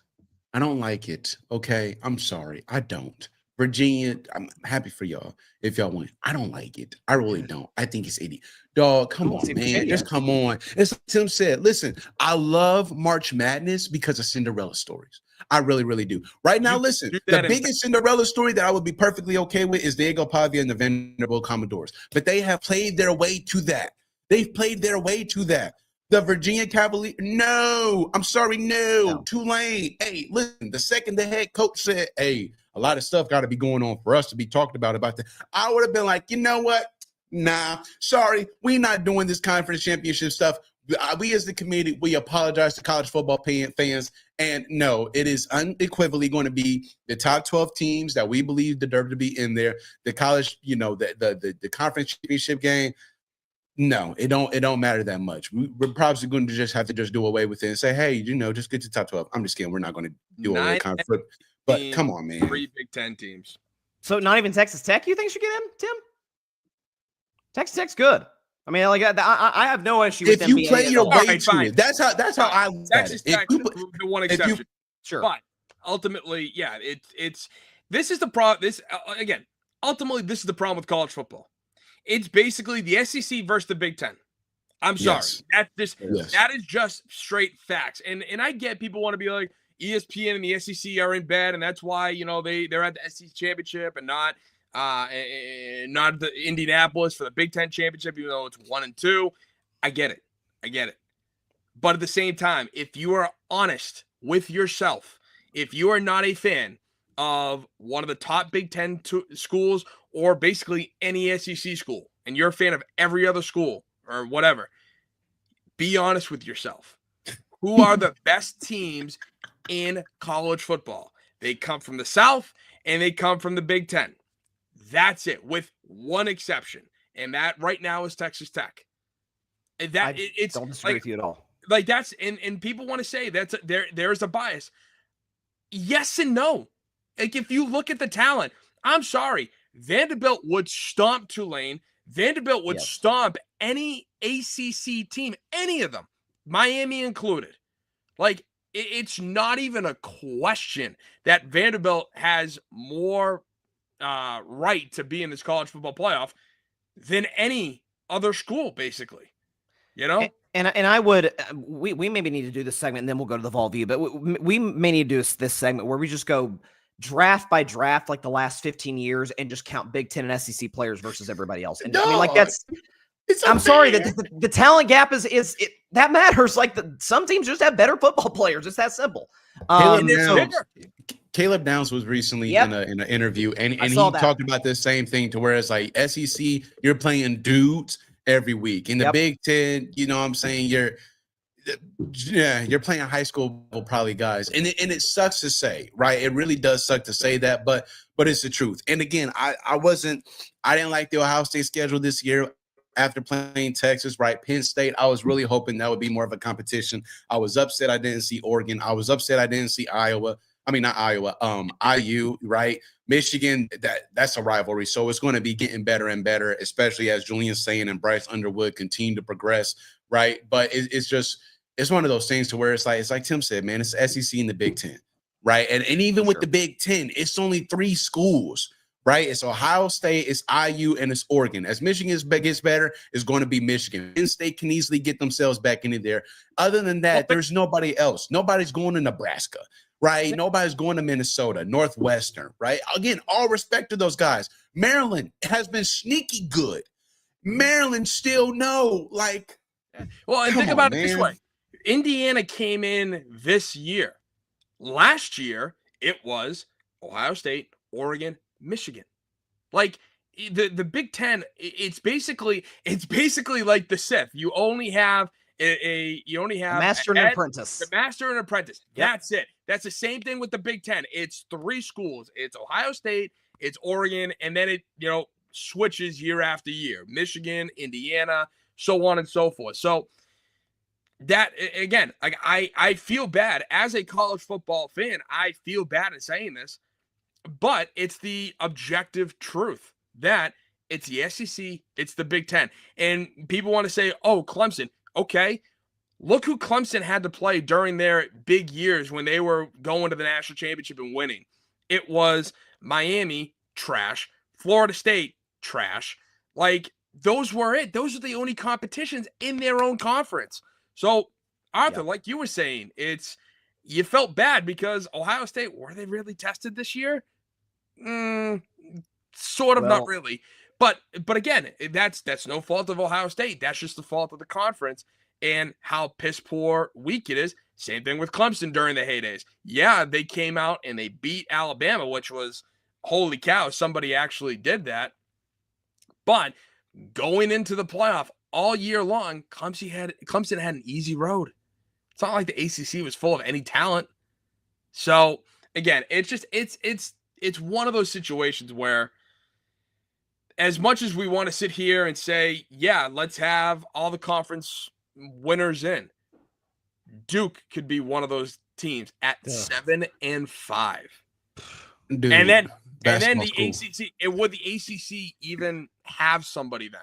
I don't like it. Okay. I'm sorry. I don't. Virginia, I'm happy for y'all if y'all win. I don't like it. I really don't. I think it's 80. Dog, come on, man. Just come on. As Tim said, listen, I love March Madness because of Cinderella stories. I really, really do. Right now, listen, the biggest Cinderella story that I would be perfectly okay with is Diego Pavia and the Vanderbilt Commodores. But they have played their way to that. They've played their way to that. The Virginia Cavaliers, no. I'm sorry, no. Tulane, hey, listen, the second the head coach said, hey, a lot of stuff got to be going on for us to be talked about that. I would have been like, you know what? Nah, sorry, we're not doing this conference championship stuff. We as the committee, we apologize to college football fans. And no, it is unequivocally going to be the top 12 teams that we believe deserve to be in there. The college, the conference championship game. No, it don't matter that much. We're probably going to just have to just do away with it and say, hey, just get to top 12. I'm just kidding. We're not going to do away with conference. But come on, man. 3 Big Ten teams. So not even Texas Tech you think should get in, Tim? Texas Tech's good. I mean, like I have no issue with them being in. If you play your way to it, that's how I look at it. Texas Tech, the one exception. Sure. But ultimately, yeah, this is the problem. Ultimately, this is the problem with college football. It's basically the SEC versus the Big Ten. I'm sorry. Yes. That is just straight facts. And I get people want to be like, ESPN and the SEC are in bed, and that's why they're at the SEC championship and not the Indianapolis for the Big Ten championship, even though it's 1 and 2. I get it. But at the same time, if you are honest with yourself, if you are not a fan of one of the top Big Ten schools or basically any SEC school, and you're a fan of every other school or whatever, be honest with yourself. Who are the best teams in college football? They come from the South and they come from the Big Ten. That's it, with one exception. And that right now is Texas Tech. It's don't disagree like, with you at all. like that's and people want to say there's a bias. Yes and no. Like if you look at the talent, I'm sorry, Vanderbilt would stomp Tulane. Vanderbilt would Yes. stomp any ACC team, any of them, Miami included. Like it's not even a question that Vanderbilt has more right to be in this college football playoff than any other school, basically. You know? And I would we maybe need to do this segment and then we'll go to the Vol View, but we may need to do this segment where we just go draft by draft like the last 15 years and just count Big Ten and SEC players versus everybody else. And I mean, like I'm sorry that the talent gap is that matters. Like some teams just have better football players. It's that simple. Caleb Downs was recently in an interview and he talked about this same thing to where it's like SEC, you're playing dudes every week. In the Big Ten, you know what I'm saying? You're playing high school probably guys. And it sucks to say, right? It really does suck to say that, but it's the truth. And again, I didn't like the Ohio State schedule this year after playing Texas, right? Penn State, I was really hoping that would be more of a competition. I was upset I didn't see Oregon. I was upset I didn't see Iowa. I mean, not Iowa, IU, right? Michigan, that's a rivalry. So it's going to be getting better and better, especially as Julian Sayin and Bryce Underwood continue to progress, right? But it's one of those things to where it's like Tim said, man, it's SEC and the Big Ten, right? And even with the Big Ten, it's only 3 schools, right? It's Ohio State, it's IU, and it's Oregon. As Michigan gets better, it's going to be Michigan. Penn State can easily get themselves back into there. Other than that, there's nobody else. Nobody's going to Nebraska. Right? Nobody's going to Minnesota, Northwestern, right? Again, all respect to those guys. Maryland has been sneaky good. Maryland still no. Like, well, and think about it this way. Indiana came in this year. Last year, it was Ohio State, Oregon, Michigan. Like the Big Ten, it's basically like the CFB. You only have a master and apprentice. The master and apprentice. Yep. That's it. That's the same thing with the Big Ten. It's 3 schools. It's Ohio State, it's Oregon, and then it switches year after year. Michigan, Indiana, so on and so forth. So that again, like I feel bad as a college football fan. I feel bad in saying this, but it's the objective truth that it's the SEC, it's the Big Ten, and people want to say, "Oh, Clemson." Okay, look who Clemson had to play during their big years when they were going to the national championship and winning. It was Miami, trash. Florida State, trash. Like, those were it. Those are the only competitions in their own conference. So, Arthur, like you were saying, you felt bad because Ohio State, were they really tested this year? Sort of, not really. But again, that's no fault of Ohio State. That's just the fault of the conference and how piss poor week it is. Same thing with Clemson during the heydays. Yeah, they came out and they beat Alabama, which was, holy cow, somebody actually did that. But going into the playoff all year long, Clemson had an easy road. It's not like the ACC was full of any talent. So again, it's one of those situations where, as much as we want to sit here and say, yeah, let's have all the conference winners in, Duke could be one of those teams at 7-5. Dude, and then the ACC, would the ACC even have somebody then?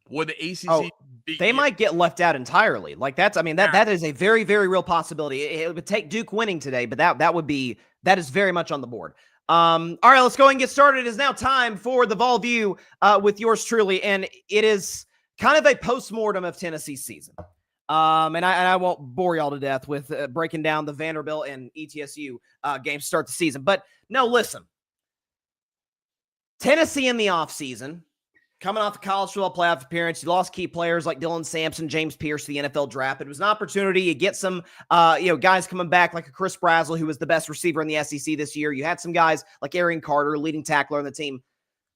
Would the ACC they might get left out entirely. Like that is a very, very real possibility. It would take Duke winning today, but that is very much on the board. All right, let's go and get started. It is now time for the Vol View with yours truly, and it is kind of a postmortem of Tennessee's season. And I won't bore y'all to death with breaking down the Vanderbilt and ETSU games to start the season. But no, listen. Tennessee in the offseason, coming off the college football playoff appearance, you lost key players like Dylan Sampson, James Pierce to the NFL draft. It was an opportunity. You get some guys coming back like a Chris Brazzell, who was the best receiver in the SEC this year. You had some guys like Arian Carter, leading tackler on the team.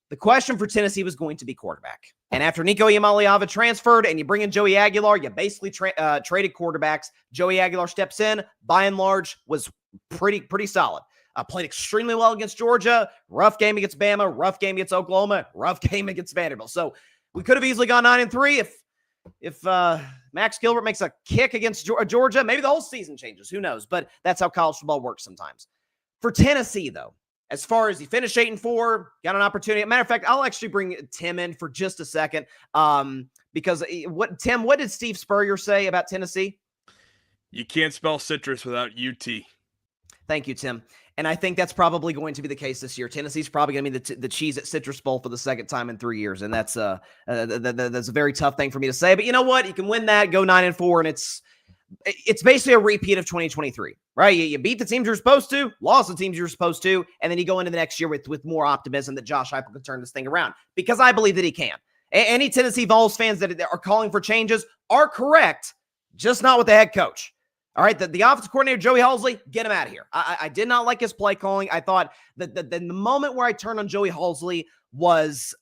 The question for Tennessee was going to be quarterback. And after Nico Iamaleava transferred and you bring in Joey Aguilar, you basically traded quarterbacks. Joey Aguilar steps in, by and large, was pretty solid. Played extremely well against Georgia. Rough game against Bama. Rough game against Oklahoma. Rough game against Vanderbilt. So we could have easily gone 9-3 if if Max Gilbert makes a kick against Georgia, maybe the whole season changes. Who knows? But that's how college football works sometimes. For Tennessee, though, as far as he finished 8-4, got an opportunity. Matter of fact, I'll actually bring Tim in for just a second. Because what did Steve Spurrier say about Tennessee? You can't spell citrus without UT. Thank you, Tim. And I think that's probably going to be the case this year. Tennessee's probably going to be the Cheez at Citrus Bowl for the second time in 3 years. And that's a very tough thing for me to say. But you know what? You can win that, go 9-4, and it's basically a repeat of 2023, right? You beat the teams you're supposed to, lost the teams you're supposed to, and then you go into the next year with more optimism that Josh Heupel can turn this thing around, because I believe that he can. Any Tennessee Vols fans that are calling for changes are correct, just not with the head coach. All right, the offensive coordinator, Joey Halzle, get him out of here. I did not like his play calling. I thought that the moment where I turned on Joey Halzle was,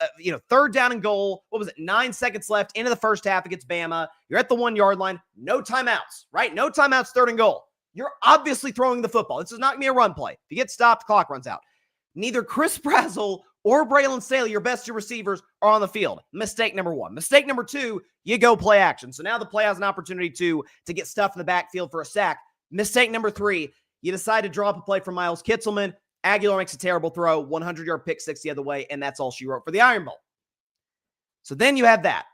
3rd down and goal. What was it? 9 seconds left into the first half against Bama. You're at the 1-yard line. No timeouts, right? No timeouts, 3rd and goal. You're obviously throwing the football. This is not going to be a run play. If you get stopped, the clock runs out. Neither Chris Brazzell or Braylon Staley, your best two receivers, are on the field. Mistake number 1. Mistake number 2, you go play action. So now the play has an opportunity to get stuff in the backfield for a sack. Mistake number 3, you decide to draw up a play from Miles Kitzelman. Aguilar makes a terrible throw, 100-yard pick six the other way, and that's all she wrote for the Iron Bowl. So then you have that.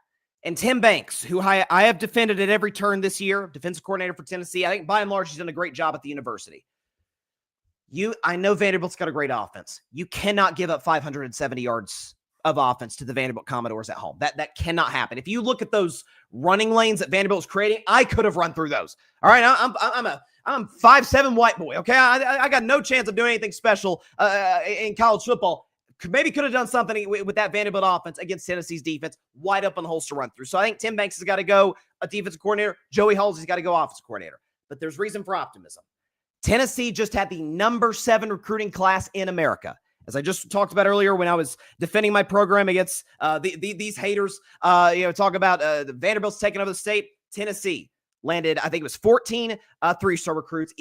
And Tim Banks, who I have defended at every turn this year, defensive coordinator for Tennessee. I think by and large, he's done a great job at the university. I know Vanderbilt's got a great offense. You cannot give up 570 yards of offense to the Vanderbilt Commodores at home. That cannot happen. If you look at those running lanes that Vanderbilt's creating, I could have run through those. All right, I'm a 5'7" white boy. Okay, I got no chance of doing anything special in college football. Maybe could have done something with that Vanderbilt offense against Tennessee's defense, wide open holes to run through. So I think Tim Banks has got to go a defensive coordinator. Joey Halzle's got to go offensive coordinator. But there's reason for optimism. Tennessee just had the number 7 recruiting class in America. As I just talked about earlier when I was defending my program against these haters, talk about the Vanderbilt's taking over the state. Tennessee landed, I think it was 14 3-star recruits,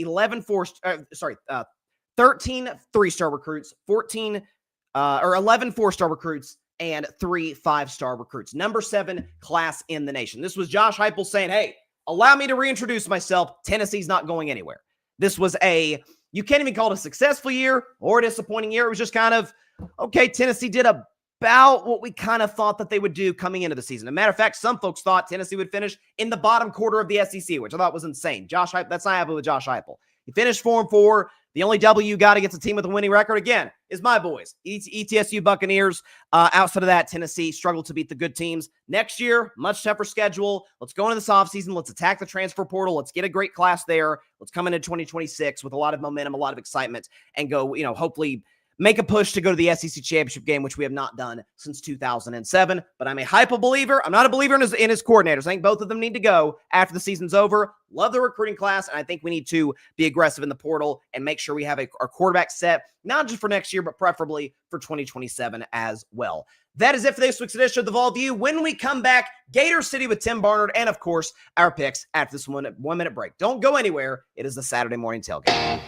13 3-star recruits, 11 4-star recruits, and 3 5-star recruits. Number 7 class in the nation. This was Josh Heupel saying, hey, allow me to reintroduce myself. Tennessee's not going anywhere. This was you can't even call it a successful year or a disappointing year. It was just kind of, okay, Tennessee did about what we kind of thought that they would do coming into the season. As a matter of fact, some folks thought Tennessee would finish in the bottom quarter of the SEC, which I thought was insane. Josh Heupel, that's not happening with Josh Heupel. He finished 4-4. The only W you got against a team with a winning record, again, is my boys, ETSU Buccaneers. Outside of that, Tennessee struggled to beat the good teams. Next year, much tougher schedule. Let's go into this offseason. Let's attack the transfer portal. Let's get a great class there. Let's come into 2026 with a lot of momentum, a lot of excitement, and go, hopefully make a push to go to the SEC championship game, which we have not done since 2007. But I'm a Heupel believer. I'm not a believer in his coordinators. I think both of them need to go after the season's over. Love the recruiting class, and I think we need to be aggressive in the portal and make sure we have our quarterback set, not just for next year, but preferably for 2027 as well. That is it for this week's edition of The Vol View. When we come back, Gator City with Tim Barnard, and of course, our picks after this 1 minute break. Don't go anywhere. It is the Saturday Morning Tailgate.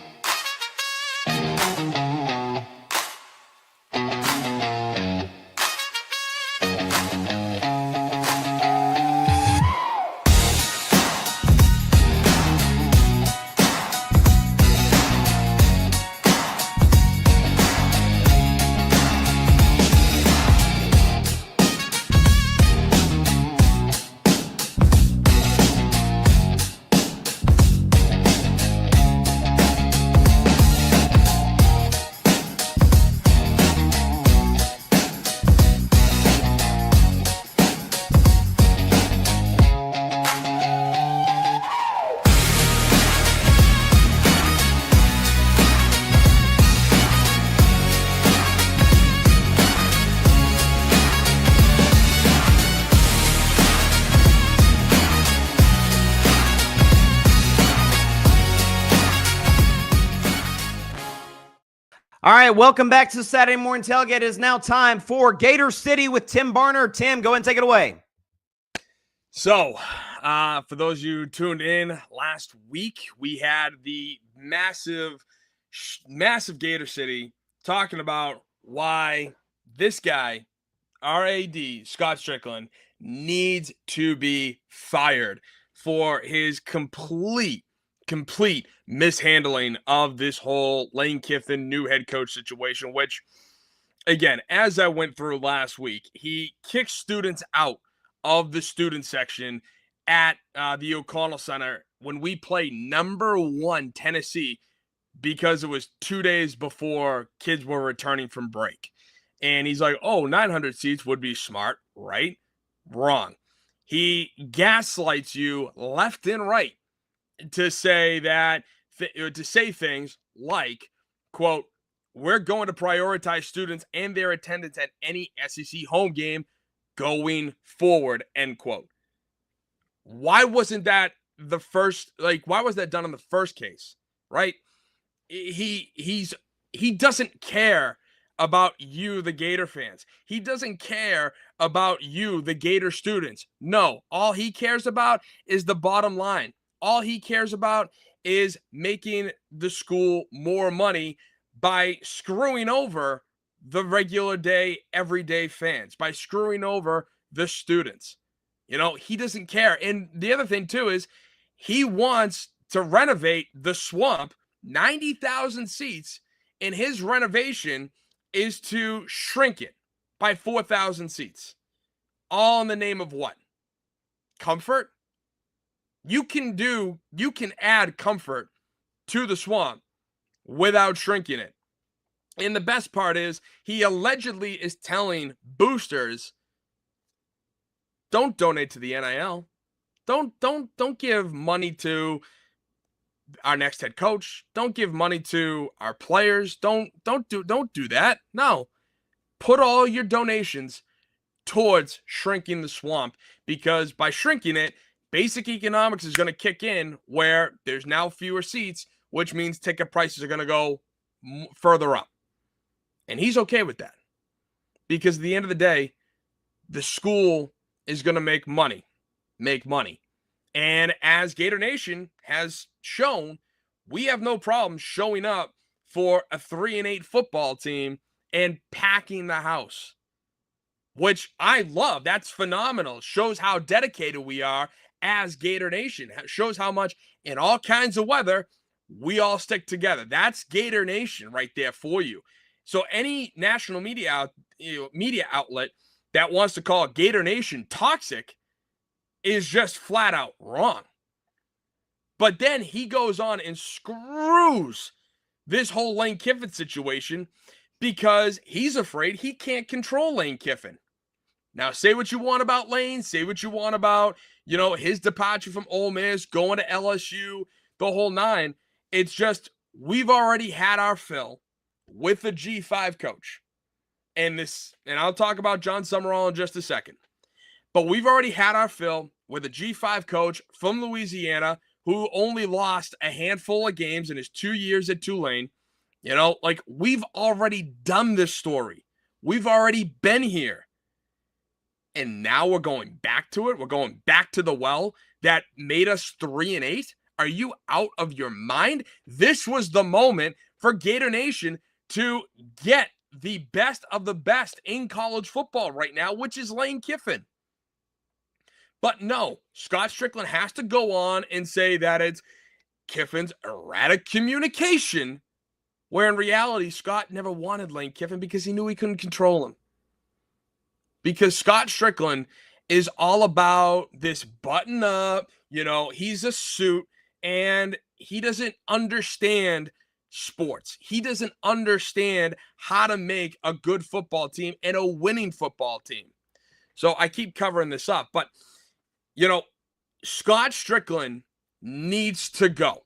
All right, welcome back to the Saturday Morning Tailgate. It is now time for Gator City with Tim Barnard. Tim, go ahead and take it away. So, for those of you who tuned in last week, we had the massive Gator City talking about why this guy, RAD, Scott Strickland, needs to be fired for his complete mishandling of this whole Lane Kiffin new head coach situation, which, again, as I went through last week, he kicked students out of the student section at the O'Connell Center when we played number 1 Tennessee, because it was 2 days before kids were returning from break. And he's like, oh, 900 seats would be smart, right? Wrong. He gaslights you left and right to say that, to say things like, quote, we're going to prioritize students and their attendance at any SEC home game going forward, end quote. Why wasn't that the first, why was that done in the first case, right? He doesn't care about you, the Gator fans. He doesn't care about you, the Gator students. No, all he cares about is the bottom line. All he cares about is making the school more money by screwing over the regular day, everyday fans, by screwing over the students. He doesn't care. And the other thing, too, is he wants to renovate the Swamp, 90,000 seats, and his renovation is to shrink it by 4,000 seats. All in the name of what? Comfort? You can add comfort to the Swamp without shrinking it. And the best part is he allegedly is telling boosters, don't donate to the NIL. Don't give money to our next head coach. Don't give money to our players. Don't do that. No. Put all your donations towards shrinking the Swamp, because by shrinking it, basic economics is going to kick in where there's now fewer seats, which means ticket prices are going to go further up. And he's okay with that, because at the end of the day, the school is going to make money. And as Gator Nation has shown, we have no problem showing up for a 3-8 football team and packing the house, which I love. That's phenomenal. Shows how dedicated we are as Gator Nation. Shows how much in all kinds of weather we all stick together. That's Gator Nation right there for you. So any national media outlet that wants to call Gator Nation toxic is just flat out wrong. But then he goes on and screws this whole Lane Kiffin situation because he's afraid he can't control Lane Kiffin. Now, say what you want about Lane, say what you want about, his departure from Ole Miss, going to LSU, the whole nine. It's just, we've already had our fill with the G5 coach. And I'll talk about John Summerall in just a second. But we've already had our fill with a G5 coach from Louisiana who only lost a handful of games in his 2 years at Tulane. We've already done this story. We've already been here. And now we're going back to it. We're going back to the well that made us 3-8. Are you out of your mind? This was the moment for Gator Nation to get the best of the best in college football right now, which is Lane Kiffin. But no, Scott Strickland has to go on and say that it's Kiffin's erratic communication, where in reality, Scott never wanted Lane Kiffin because he knew he couldn't control him. Because Scott Strickland is all about this button up, he's a suit, and he doesn't understand sports. He doesn't understand how to make a good football team and a winning football team. So I keep covering this up, but Scott Strickland needs to go.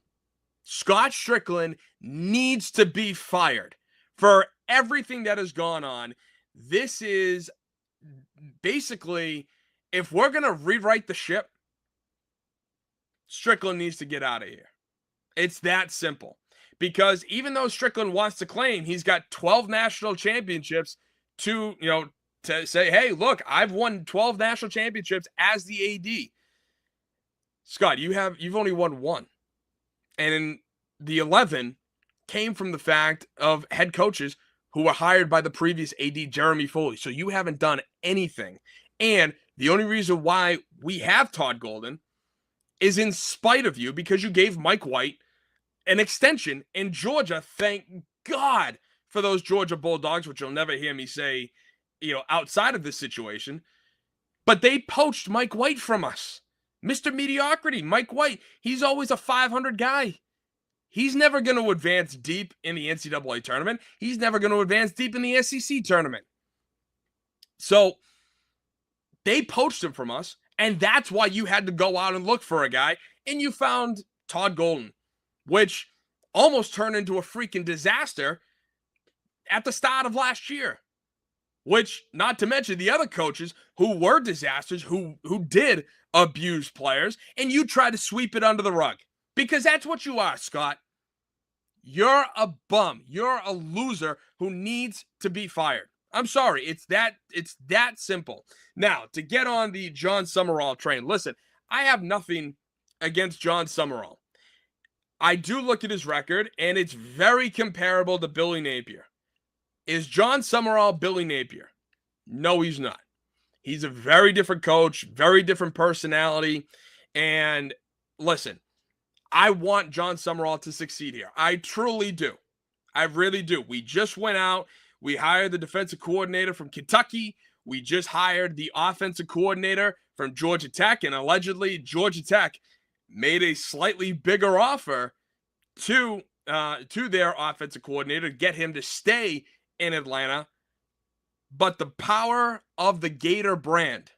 Scott Strickland needs to be fired for everything that has gone on. This is basically, if we're going to rewrite the ship, Strickland needs to get out of here. It's that simple. Because even though Strickland wants to claim he's got 12 national championships to say, hey, look, I've won 12 national championships as the AD. Scott, you've only won one. And the 11 came from the fact of head coaches who were hired by the previous AD, Jeremy Foley. So you haven't done anything. And The only reason why we have Todd Golden is in spite of you, because you gave Mike White an extension in Georgia. Thank God for those Georgia Bulldogs, which you'll never hear me say, outside of this situation. But they poached Mike White from us. Mr. Mediocrity, Mike White. He's always a 500 guy. He's never going to advance deep in the NCAA tournament. He's never going to advance deep in the SEC tournament. So they poached him from us, and that's why you had to go out and look for a guy, and you found Todd Golden, which almost turned into a freaking disaster at the start of last year. Which, not to mention the other coaches who were disasters, who did abuse players, and you try to sweep it under the rug. Because that's what you are, Scott. You're a bum. You're a loser who needs to be fired. I'm sorry. It's that simple. Now, to get on the John Summerall train, listen, I have nothing against John Summerall. I do look at his record, and it's very comparable to Billy Napier. Is John Summerall Billy Napier? No, he's not. He's a very different coach, very different personality. And listen, I want John Summerall to succeed here. I truly do. I really do. We just went out. We hired the defensive coordinator from Kentucky. We just hired the offensive coordinator from Georgia Tech. And allegedly, Georgia Tech made a slightly bigger offer to their offensive coordinator to get him to stay in Atlanta. But the power of the Gator brand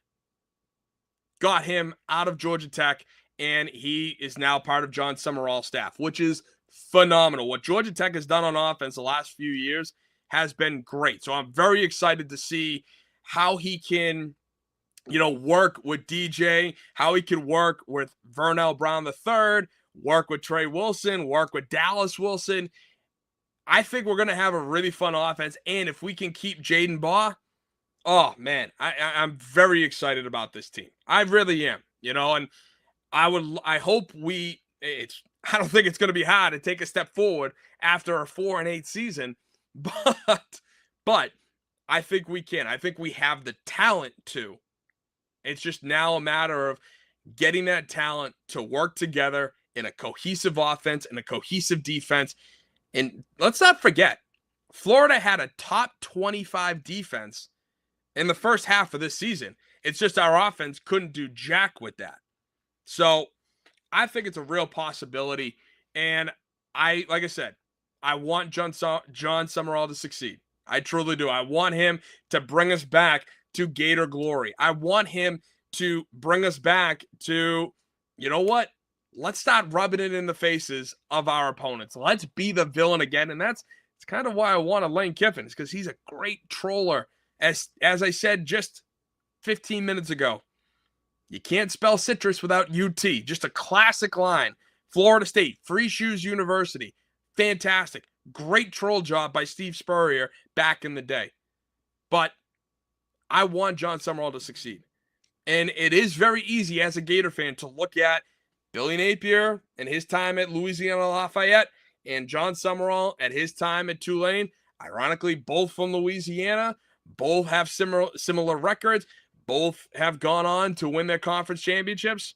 got him out of Georgia Tech, and he is now part of John Summerall's staff, which is phenomenal. What Georgia Tech has done on offense the last few years has been great. So I'm very excited to see how he can, work with DJ, how he can work with Vernell Brown III, work with Trey Wilson, work with Dallas Wilson. I think we're going to have a really fun offense. And if we can keep Jaden Baugh, oh, man, I'm very excited about this team. I really am, and I hope I don't think it's going to be hard to take a step forward after a 4-8 season, but I think we can. I think we have the talent to. It's just now a matter of getting that talent to work together in a cohesive offense and a cohesive defense. And let's not forget, Florida had a top 25 defense in the first half of this season. It's just our offense couldn't do jack with that. So I think it's a real possibility. And like I said, I want John Summerall to succeed. I truly do. I want him to bring us back to Gator glory. I want him to bring us back to, let's start rubbing it in the faces of our opponents. Let's be the villain again. And it's kind of why I want Lane Kiffin, is because he's a great troller. As I said just 15 minutes ago, you can't spell citrus without UT. Just a classic line. Florida State, Free Shoes University. Fantastic. Great troll job by Steve Spurrier back in the day. But I want John Summerall to succeed. And it is very easy as a Gator fan to look at Billy Napier and his time at Louisiana Lafayette and John Summerall at his time at Tulane. Ironically, both from Louisiana, both have similar records, both have gone on to win their conference championships,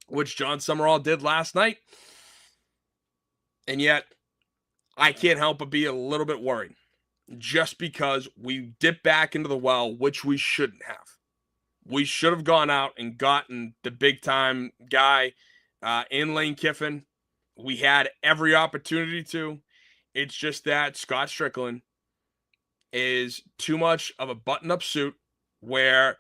which John Summerall did last night. And yet, I can't help but be a little bit worried, just because we dipped back into the well, which we shouldn't have. We should have gone out and gotten the big-time guy in Lane Kiffin. We had every opportunity to. It's just that Scott Strickland is too much of a button-up suit where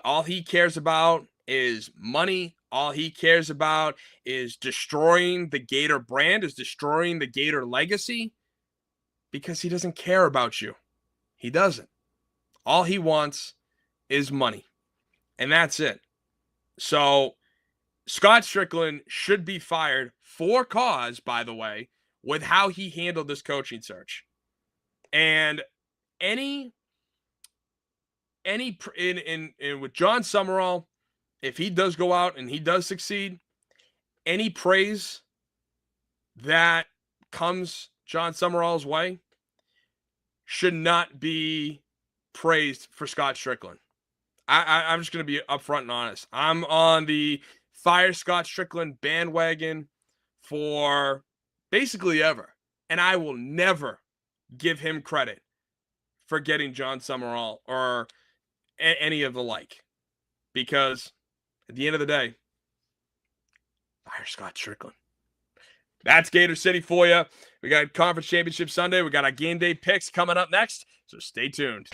all he cares about is money. All he cares about is destroying the Gator brand, is destroying the Gator legacy, because he doesn't care about you. He doesn't. All he wants is money. And that's it. So Scott Strickland should be fired for cause, by the way, with how he handled this coaching search. And with John Summerall, if he does go out and he does succeed, any praise that comes John Summerall's way should not be praised for Scott Strickland. I'm just going to be upfront and honest. I'm on the fire Scott Strickland bandwagon for basically ever. And I will never give him credit for getting John Summerall or any of the like. Because at the end of the day, fire Scott Strickland. That's Gator City for you. We got Conference Championship Sunday. We got our game day picks coming up next. So stay tuned.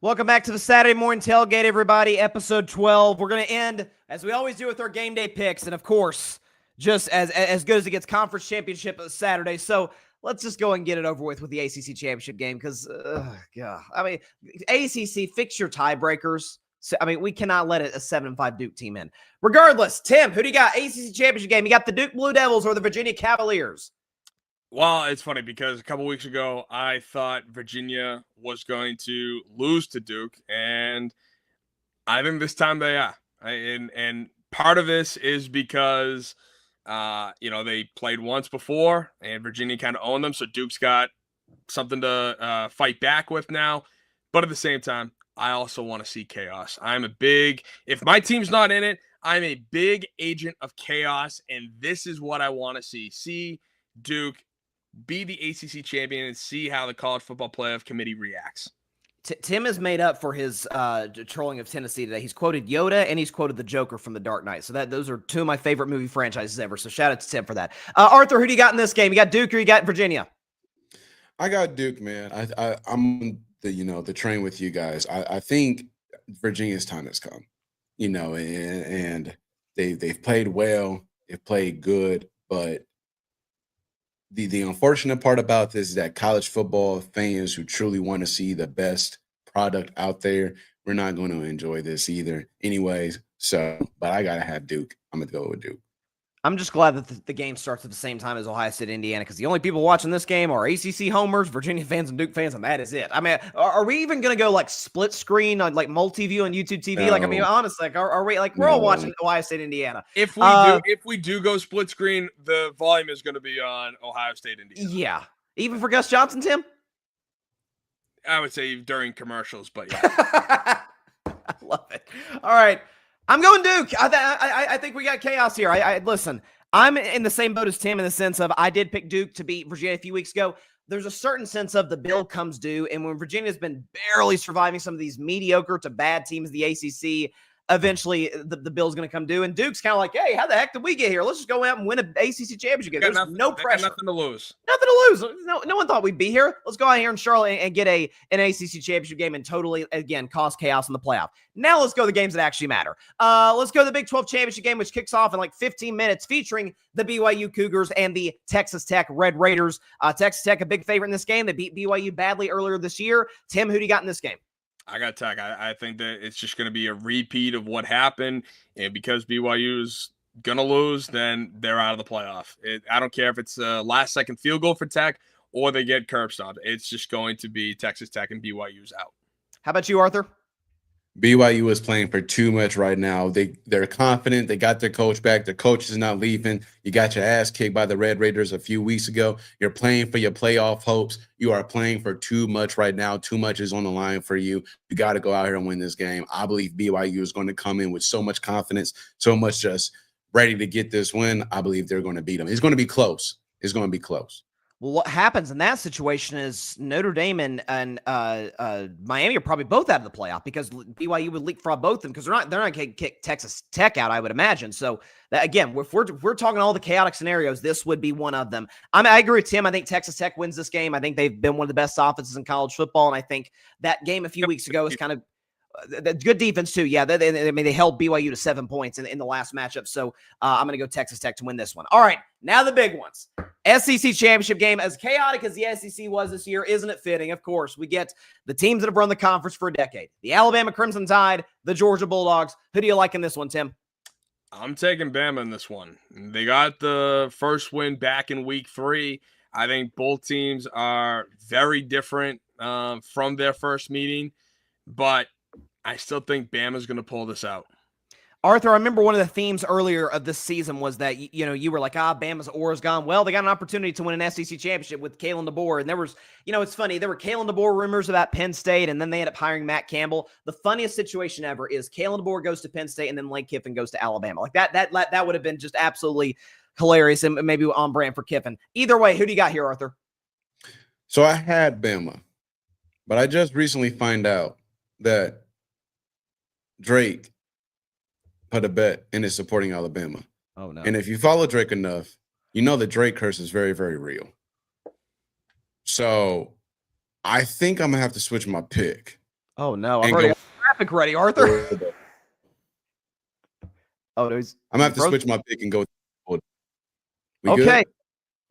Welcome back to the Saturday Morning Tailgate, everybody. Episode 12. We're going to end, as we always do, with our game day picks. And, of course, just as good as it gets, Conference Championship Saturday. So let's just go and get it over with the ACC Championship game because, God. I mean, ACC, fix your tiebreakers. So, I mean, we cannot let a 7-5 Duke team in. Regardless, Tim, who do you got? ACC Championship game. You got the Duke Blue Devils or the Virginia Cavaliers? Well, it's funny because a couple weeks ago, I thought Virginia was going to lose to Duke, and I think this time they are. And part of this is because, they played once before, and Virginia kind of owned them, so Duke's got something to fight back with now. But at the same time, I also want to see chaos. If my team's not in it, I'm a big agent of chaos, and this is what I want to see. See Duke be the ACC champion and see how the College Football Playoff Committee reacts. Tim has made up for his trolling of Tennessee today. He's quoted Yoda and he's quoted the Joker from The Dark Knight. So those are two of my favorite movie franchises ever. So shout out to Tim for that. Arthur, who do you got in this game? You got Duke or you got Virginia? I got Duke, man. I'm the train with you guys. I think Virginia's time has come. And they've played well, they've played good, but the unfortunate part about this is that college football fans who truly want to see the best product out there, we're not going to enjoy this either. Anyways, but I gotta have Duke. I'm gonna go with Duke. I'm just glad that the game starts at the same time as Ohio State, Indiana, because the only people watching this game are ACC homers, Virginia fans, and Duke fans, and that is it. I mean, are we even going to go like split screen on like multi-view on YouTube TV? No. Like, I mean, honestly, are we like we're all watching Ohio State, Indiana? If we do go split screen, the volume is going to be on Ohio State, Indiana. Yeah, even for Gus Johnson, Tim. I would say during commercials, but yeah, I love it. All right. I'm going Duke. I think we got chaos here. Listen, I'm in the same boat as Tim in the sense of I did pick Duke to beat Virginia a few weeks ago. There's a certain sense of the bill comes due, and when Virginia's been barely surviving some of these mediocre to bad teams in the ACC, eventually the bill's going to come due. And Duke's kind of like, hey, how the heck did we get here? Let's just go out and win an ACC championship game. There's no pressure. Nothing to lose. Nothing to lose. No one thought we'd be here. Let's go out here in Charlotte and get an ACC championship game and totally, again, cause chaos in the playoff. Now let's go to the games that actually matter. Let's go to the Big 12 championship game, which kicks off in like 15 minutes, featuring the BYU Cougars and the Texas Tech Red Raiders. Texas Tech, a big favorite in this game. They beat BYU badly earlier this year. Tim, who do you got in this game? I got Tech. I think that it's just going to be a repeat of what happened. And because BYU is going to lose, then they're out of the playoff. I don't care if it's a last-second field goal for Tech or they get curb stomped. It's just going to be Texas Tech and BYU's out. How about you, Arthur? BYU is playing for too much right now. They're confident. They got their coach back. Their coach is not leaving. You got your ass kicked by the Red Raiders a few weeks ago. You're playing for your playoff hopes. You are playing for too much right now. Too much is on the line for you. You got to go out here and win this game. I believe BYU is going to come in with so much confidence, so much just ready to get this win. I believe they're going to beat them. It's going to be close. It's going to be close. Well, what happens in that situation is Notre Dame and Miami are probably both out of the playoff because BYU would leapfrog both of them because they're not going to kick Texas Tech out, I would imagine. So that, again, if we're talking all the chaotic scenarios, this would be one of them. I agree with Tim. I think Texas Tech wins this game. I think they've been one of the best offenses in college football, and I think that game a few weeks ago is kind of good defense too. Yeah, they held BYU to 7 points in the last matchup. So I'm going to go Texas Tech to win this one. All right, now the big ones. SEC championship game. As chaotic as the SEC was this year, isn't it fitting? Of course, we get the teams that have run the conference for a decade. The Alabama Crimson Tide, the Georgia Bulldogs. Who do you like in this one, Tim? I'm taking Bama in this one. They got the first win back in week 3. I think both teams are very different from their first meeting, but I still think Bama's going to pull this out. Arthur, I remember one of the themes earlier of this season was that, you were like, Bama's aura's gone. Well, they got an opportunity to win an SEC championship with Kalen DeBoer. And there was, it's funny. There were Kalen DeBoer rumors about Penn State, and then they ended up hiring Matt Campbell. The funniest situation ever is Kalen DeBoer goes to Penn State, and then Lane Kiffin goes to Alabama. Like that would have been just absolutely hilarious and maybe on brand for Kiffin. Either way, who do you got here, Arthur? So I had Bama, but I just recently find out that Drake put a bet and is supporting Alabama. Oh, no. And if you follow Drake enough, you know that Drake curse is very, very real. So I think I'm going to have to switch my pick. Oh, no. I've already got the graphic ready, Arthur. Oh, no. I'm going to have to switch my pick and go. We okay.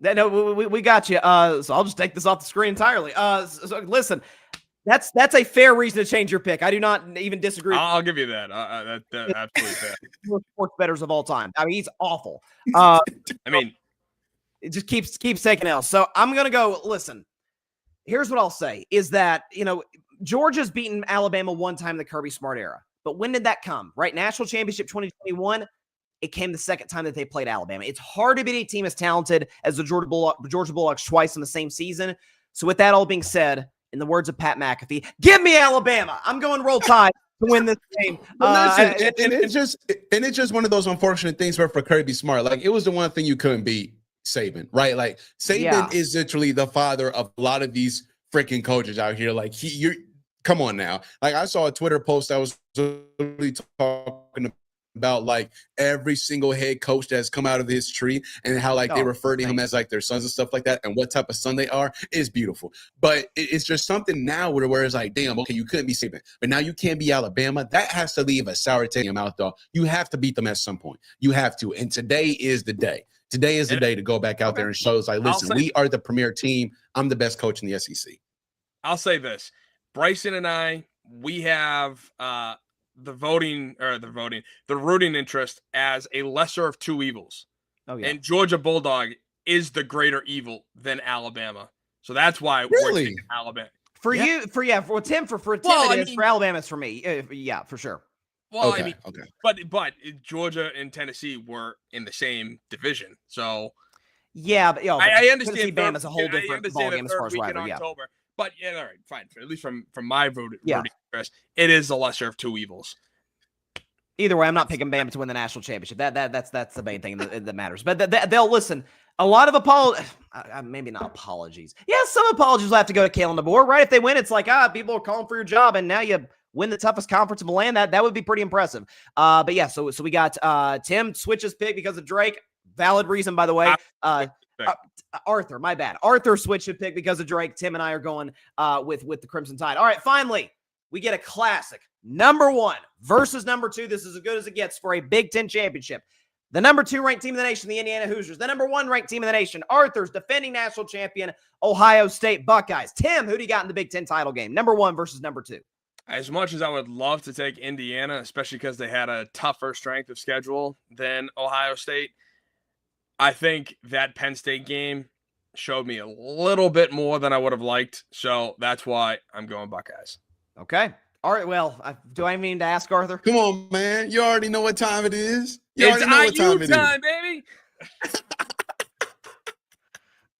Good? No, we got you. So I'll just take this off the screen entirely. So listen. That's a fair reason to change your pick. I do not even disagree. I'll give you that. That's absolutely fair. Sports bettors of all time. I mean, he's awful. I mean, it just keeps taking L. So I'm gonna go. Listen, here's what I'll say: is that Georgia's beaten Alabama one time in the Kirby Smart era, but when did that come? Right, National Championship 2021. It came the second time that they played Alabama. It's hard to beat a team as talented as the Georgia Bulldogs twice in the same season. So with that all being said, in the words of Pat McAfee, give me Alabama. I'm going Roll Tide to win this game. It's just one of those unfortunate things for Kirby Smart. Like, it was the one thing you couldn't beat Saban, right? Like, Saban is literally the father of a lot of these freaking coaches out here. Like, come on now. Like, I saw a Twitter post that was really talking about like every single head coach that's come out of his tree and how like they refer to him as like their sons and stuff like that and what type of son they are is beautiful. But it's just something now where it's like, damn, okay, you couldn't be Saban, but now you can't be Alabama. That has to leave a sour taste in your mouth, though. You have to beat them at some point. You have to. And today is the day. Today is the day to go back out there and show us like, listen, we are the premier team. I'm the best coach in the SEC. I'll say this. Bryson and I, we have the rooting interest as a lesser of two evils. Oh, yeah. And Georgia Bulldog is the greater evil than Alabama. So that's why we're taking Alabama. For Tim, for Tim, it is. For Alabama, it's for me. Yeah, for sure. Well, okay, but Georgia and Tennessee were in the same division. So yeah, but I understand Tennessee Bama is a whole different ballgame as far as rivalry. Yeah. But yeah, all right, fine. At least from my rooting interest, it is the lesser of two evils. Either way, I'm not picking Bama to win the national championship. That's the main thing that matters. But they'll listen. A lot of maybe not apologies. Yeah, some apologies will have to go to Kalen DeBoer, right? If they win, it's like people are calling for your job, and now you win the toughest conference in the land. That would be pretty impressive. But yeah, so we got Tim switches pick because of Drake. Valid reason, by the way. Arthur, my bad. Arthur switched a pick because of Drake. Tim and I are going with the Crimson Tide. All right, finally, we get a classic. Number 1 versus number 2. This is as good as it gets for a Big Ten championship. The number 2 ranked team in the nation, the Indiana Hoosiers. The number 1 ranked team in the nation, Arthur's defending national champion, Ohio State Buckeyes. Tim, who do you got in the Big Ten title game? Number 1 versus number 2. As much as I would love to take Indiana, especially because they had a tougher strength of schedule than Ohio State, I think that Penn State game showed me a little bit more than I would have liked. So that's why I'm going Buckeyes. Okay. All right. Well, do I mean to ask Arthur? Come on, man. You already know what time it is. It's IU time, baby.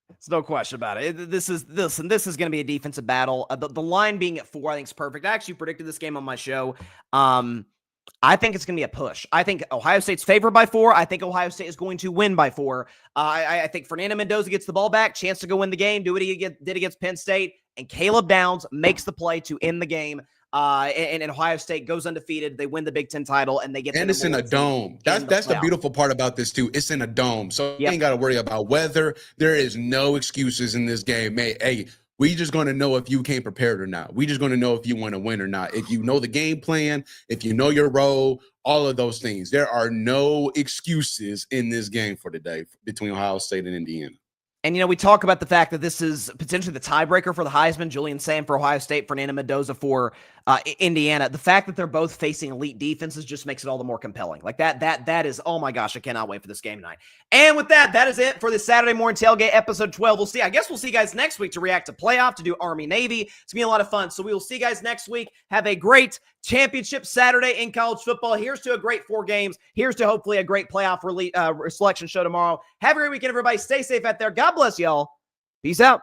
There's no question about it. This is going to be a defensive battle. The line being at 4, I think is perfect. I actually predicted this game on my show. I think it's going to be a push. I think Ohio State's favored by 4. I think Ohio State is going to win by 4. I think Fernando Mendoza gets the ball back, chance to go win the game, do what he did against Penn State, and Caleb Downs makes the play to end the game. And Ohio State goes undefeated. They win the Big Ten title, and they get. And it's in a dome. That's the beautiful part about this too. It's in a dome, so you ain't got to worry about weather. There is no excuses in this game. Hey, we just going to know if you came prepared or not. We just going to know if you want to win or not. If you know the game plan, if you know your role, all of those things. There are no excuses in this game for today between Ohio State and Indiana. And, we talk about the fact that this is potentially the tiebreaker for the Heisman. Julian Sam for Ohio State, Fernando Mendoza for Indiana. The fact that they're both facing elite defenses just makes it all the more compelling. Like that is, oh my gosh, I cannot wait for this game tonight. And with that is it for the Saturday Morning Tailgate episode 12. I guess we'll see you guys next week to react to playoff, to do Army Navy. It's going to be a lot of fun. So we will see you guys next week. Have a great championship Saturday in college football. Here's to a great 4 games. Here's to hopefully a great playoff selection show tomorrow. Have a great weekend, everybody. Stay safe out there. God bless y'all. Peace out.